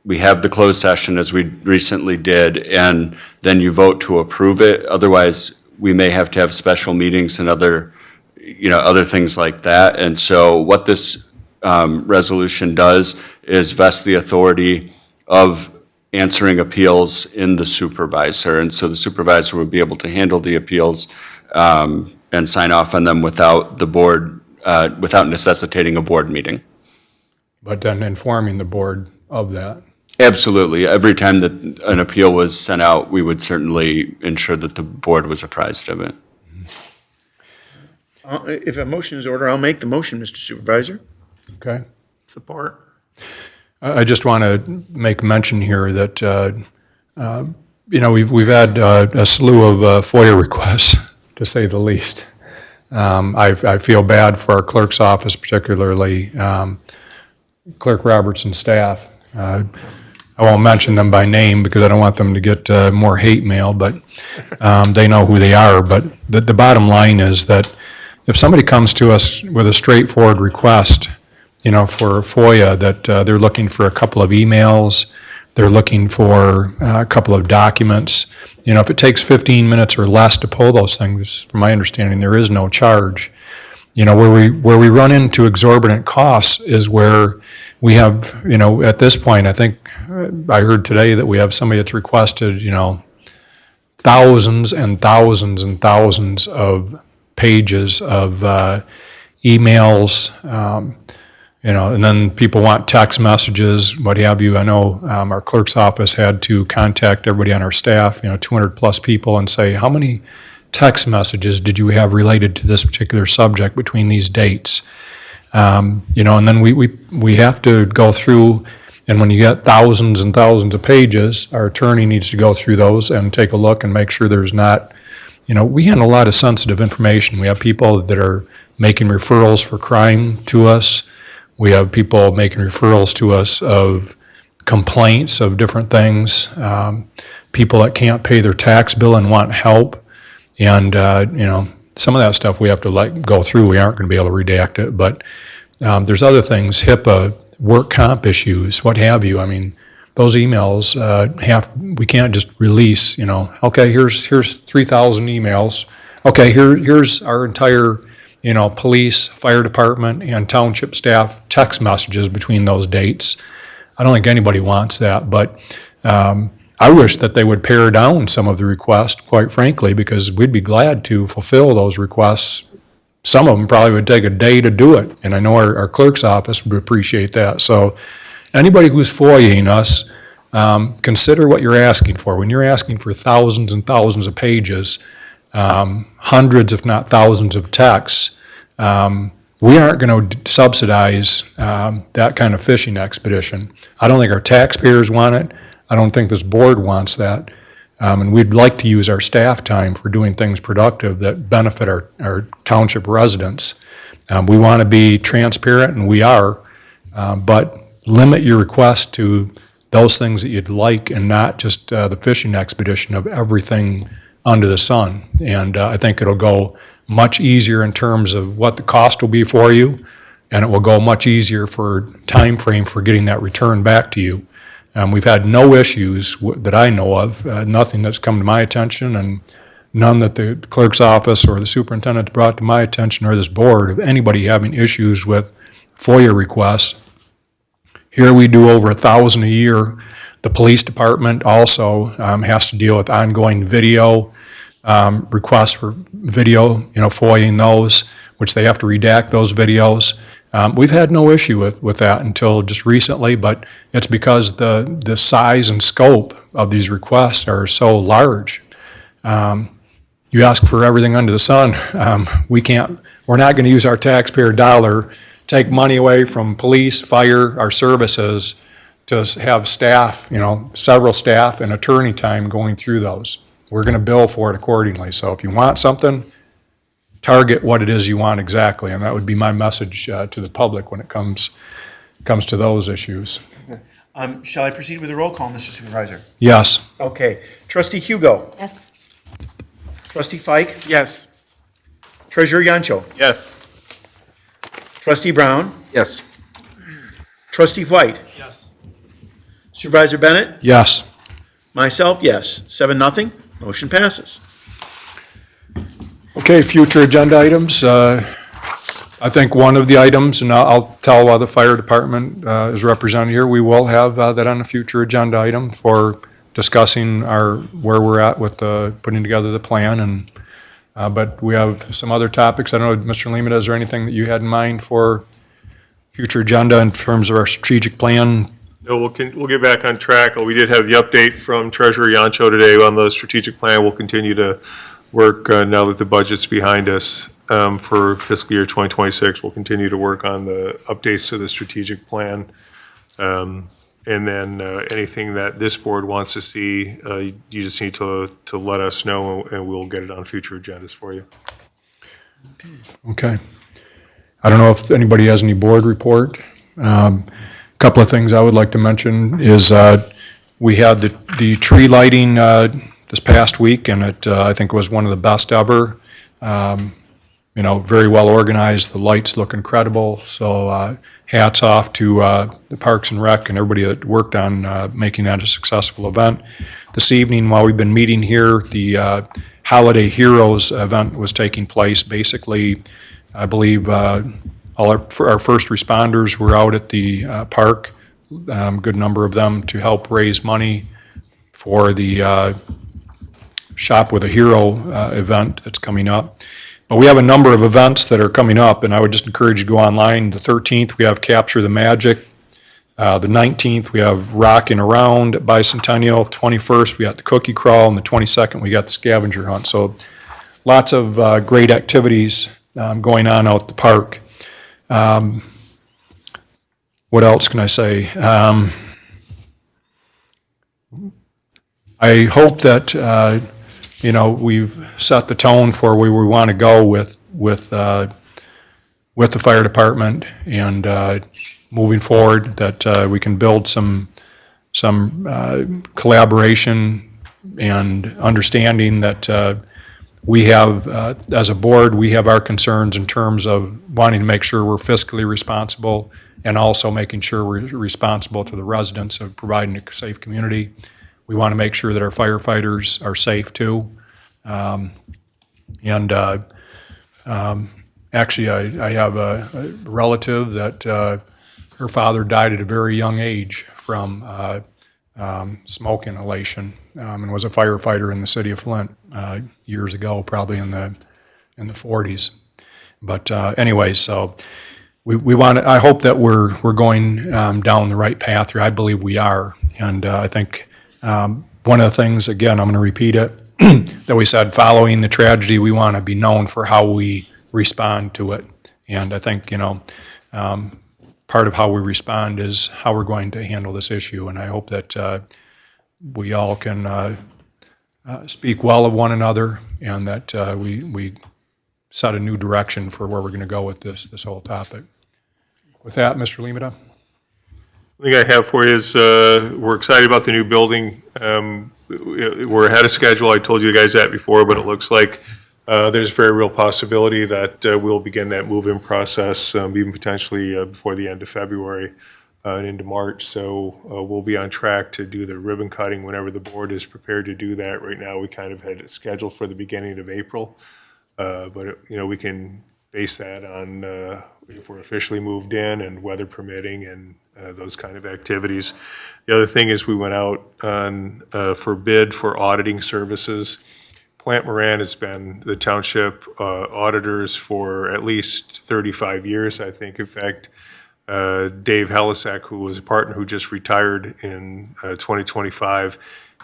We have the closed session, as we recently did, and then you vote to approve it. Otherwise, we may have to have special meetings and other things like that. And so what this resolution does is vest the authority of answering appeals in the supervisor. And so the supervisor would be able to handle the appeals and sign off on them without the board, without necessitating a board meeting. but then informing the board of that. Absolutely. Every time that an appeal was sent out, we would certainly ensure that the board was apprised of it. If a motion is ordered, I'll make the motion, Mr. Supervisor. Okay. Support. I just want to make mention here that, we've had a slew of FOIA requests, to say the least. I feel bad for our clerk's office, particularly Clerk Robertson's staff. I won't mention them by name because I don't want them to get more hate mail, but they know who they are. But the bottom line is that if somebody comes to us with a straightforward request, for FOIA, that they're looking for a couple of emails, they're looking for a couple of documents. You know, if it takes 15 minutes or less to pull those things, from my understanding, there is no charge. You know, where we run into exorbitant costs is where we have, you know, at this point, I think, I heard today that we have somebody that's requested, you know, thousands and thousands and thousands of pages of emails, you know, and then people want text messages, what have you. I know our clerk's office had to contact everybody on our staff, you know, 200-plus people, and say, how many text messages did you have related to this particular subject between these dates? You know, and then we have to go through, and when you get thousands and thousands of pages, our attorney needs to go through those and take a look and make sure there's not, you know, we handle a lot of sensitive information. We have people that are making referrals for crime to us. We have people making referrals to us of complaints of different things, people that can't pay their tax bill and want help. And, you know, some of that stuff we have to go through. We aren't going to be able to redact it. But there's other things, HIPAA, work comp issues, what have you. I mean, those emails we can't just release, you know, okay, here's 3,000 emails. Okay, here's our entire, you know, police, fire department, and township staff text messages between those dates. I don't think anybody wants that, but I wish that they would pare down some of the requests, quite frankly, because we'd be glad to fulfill those requests. Some of them probably would take a day to do it, and I know our clerk's office would appreciate that. So anybody who's FOIAing us, consider what you're asking for. When you're asking for thousands and thousands of pages, hundreds, if not thousands of texts, we aren't going to subsidize that kind of fishing expedition. I don't think our taxpayers want it. I don't think this board wants that. And we'd like to use our staff time for doing things productive that benefit our township residents. We want to be transparent, and we are, but limit your request to those things that you'd like and not just the fishing expedition of everything under the sun. And I think it'll go much easier in terms of what the cost will be for you, and it will go much easier for time frame for getting that return back to you. We've had no issues that I know of, nothing that's come to my attention, and none that the clerk's office or the superintendent's brought to my attention or this board of anybody having issues with FOIA requests. Here we do over 1,000 a year. The police department also has to deal with ongoing video requests for video, you know, FOIAing those, which they have to redact those videos. We've had no issue with that until just recently, but it's because the size and scope of these requests are so large. You ask for everything under the sun. We're not going to use our taxpayer dollar, take money away from police, fire, our services, to have staff, you know, several staff and attorney time going through those. We're going to bill for it accordingly. So if you want something, target what it is you want exactly, and that would be my message to the public when it comes to those issues. Shall I proceed with the roll call, Mr. Supervisor? Yes. Okay. Trustee Hugo. Yes. Trustee Fike. Yes. Treasurer Yancho. Yes. Trustee Brown. Yes. Trustee White. Yes. Supervisor Bennett. Yes. Myself, yes. 7-0. Motion passes. Okay, future agenda items. I think one of the items, and I'll tell the fire department is represented here, we will have that on a future agenda item for discussing where we're at with putting together the plan. And but we have some other topics. I don't know, Mr. Lehman, is there anything that you had in mind for future agenda in terms of our strategic plan? No, we'll get back on track. We did have the update from Treasurer Yancho today on the strategic plan. We'll continue to work now that the budget's behind us for fiscal year 2026. We'll continue to work on the updates to the strategic plan. And then anything that this board wants to see, you just need to let us know, and we'll get it on future agendas for you. Okay. I don't know if anybody has any board report. Couple of things I would like to mention is we had the tree lighting this past week, and I think it was one of the best ever. very well organized. The lights look incredible. So hats off to the Parks and Rec and everybody that worked on making that a successful event. This evening, while we've been meeting here, the Holiday Heroes event was taking place. Basically, I believe all our first responders were out at the park, good number of them, to help raise money for the Shop with a Hero event that's coming up. But we have a number of events that are coming up, and I would just encourage you to go online. The 13th, we have Capture the Magic. The 19th, we have Rockin' Around at Bicentennial. 21st, we got the Cookie Crawl, and the 22nd, we got the Scavenger Hunt. So lots of great activities going on out at the park. What else can I say? I hope that we've set the tone for where we want to go with the fire department, and moving forward, that we can build some collaboration and understanding that we have, as a board, we have our concerns in terms of wanting to make sure we're fiscally responsible, and also making sure we're responsible to the residents of providing a safe community. We want to make sure that our firefighters are safe too. Actually, I have a relative that her father died at a very young age from smoke inhalation, and was a firefighter in the city of Flint years ago, probably in the 40s. But anyway, so we want. I hope that we're going down the right path here. I believe we are, and I think one of the things, again, I'm going to repeat it, that we said following the tragedy, we want to be known for how we respond to it. And I think, part of how we respond is how we're going to handle this issue. And I hope that we all can speak well of one another, and that we set a new direction for where we're going to go with this whole topic. With that, Mr. Limita? The thing I have for you is we're excited about the new building. We're ahead of schedule. I told you guys that before, but it looks like there's very real possibility that we'll begin that move-in process even potentially before the end of February and into March. So we'll be on track to do the ribbon cutting whenever the board is prepared to do that. Right now, we kind of had it scheduled for the beginning of April, but we can base that on if we're officially moved in and weather permitting and those kind of activities. The other thing is we went out on for bid for auditing services. Plant Moran has been the township auditors for at least 35 years, I think. In fact, Dave Helisek, who was a partner who just retired in 2025,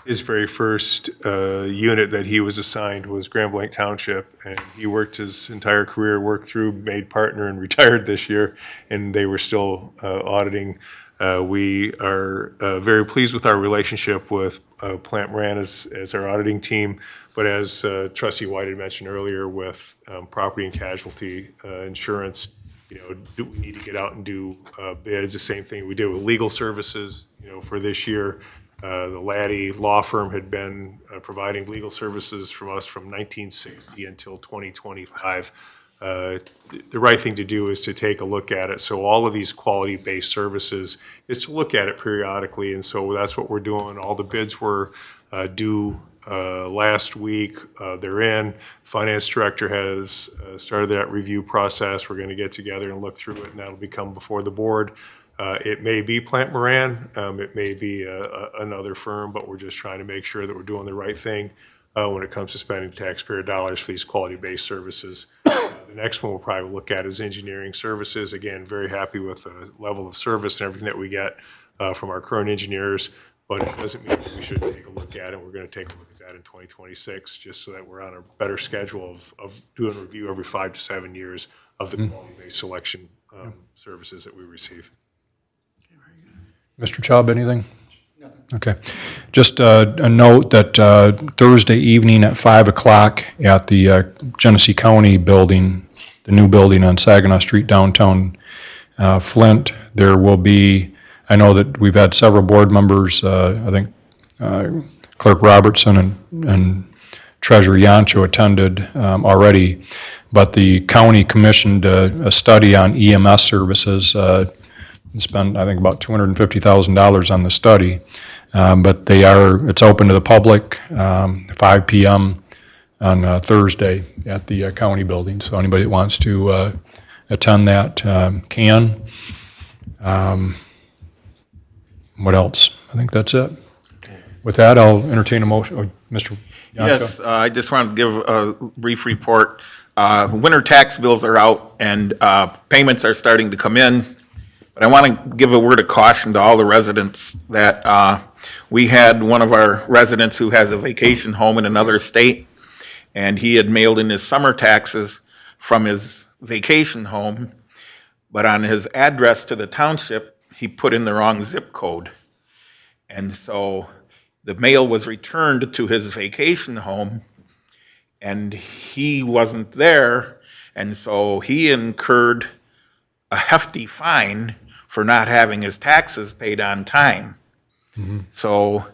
his very first unit that he was assigned was Grand Blanc Township, and he worked his entire career, worked through, made partner, and retired this year, and they were still auditing. We are very pleased with our relationship with Plant Moran as our auditing team, but as Trustee White had mentioned earlier, with property and casualty insurance, do we need to get out and do bids? The same thing we did with legal services, for this year. The Laddie Law Firm had been providing legal services from us from 1960 until 2025. The right thing to do is to take a look at it. So all of these quality-based services is to look at it periodically, and so that's what we're doing. All the bids were due last week. They're in. Finance director has started that review process. We're going to get together and look through it, and that'll become before the board. It may be Plant Moran, it may be another firm, but we're just trying to make sure that we're doing the right thing when it comes to spending taxpayer dollars for these quality-based services. The next one we'll probably look at is engineering services. Again, very happy with the level of service and everything that we get from our current engineers, but it doesn't mean that we shouldn't take a look at it. We're going to take a look at that in 2026, just so that we're on a better schedule of doing a review every 5 to 7 years of the quality-based selection services that we receive. Mr. Chubb, anything? Nothing. Okay. Just a note that Thursday evening at 5 o'clock at the Genesee County building, the new building on Saginaw Street downtown Flint, there will be, I know that we've had several board members, I think Clerk Robertson and Treasurer Yancho attended already, but the county commissioned a study on EMS services, spent, I think, about $250,000 on the study. But it's open to the public, 5 PM on Thursday at the county building. So anybody that wants to attend that can. What else? I think that's it. With that, I'll entertain a motion. Oh, Mr. Yancho? Yes, I just wanted to give a brief report. Winter tax bills are out and payments are starting to come in. But I want to give a word of caution to all the residents that we had one of our residents who has a vacation home in another state, and he had mailed in his summer taxes from his vacation home, but on his address to the township, he put in the wrong zip code. And so the mail was returned to his vacation home, and he wasn't there, and so he incurred a hefty fine for not having his taxes paid on time. So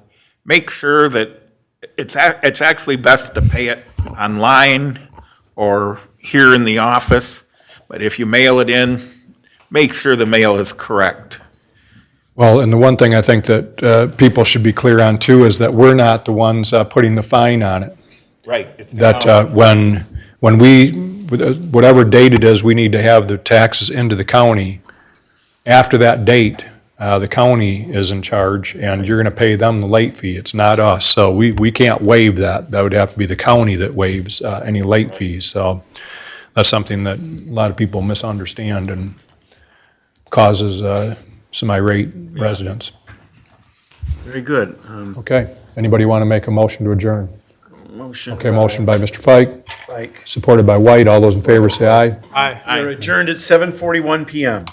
make sure that it's actually best to pay it online or here in the office, but if you mail it in, make sure the mail is correct. Well, and the one thing I think that people should be clear on too is that we're not the ones putting the fine on it. Right. It's the That county. when we, whatever date it is, we need to have the taxes into the county. After that date, the county is in charge, and you're going to pay them the late fee. It's not us. So we can't waive that. That would have to be the county that waives any late fees. So that's something that a lot of people misunderstand and causes some irate residents. Very good. Okay. Anybody want to make a motion to adjourn? Motion. Okay, motion by Mr. Fike, Like. supported by White. All those in favor say aye. Aye. We're adjourned at 7:41 PM.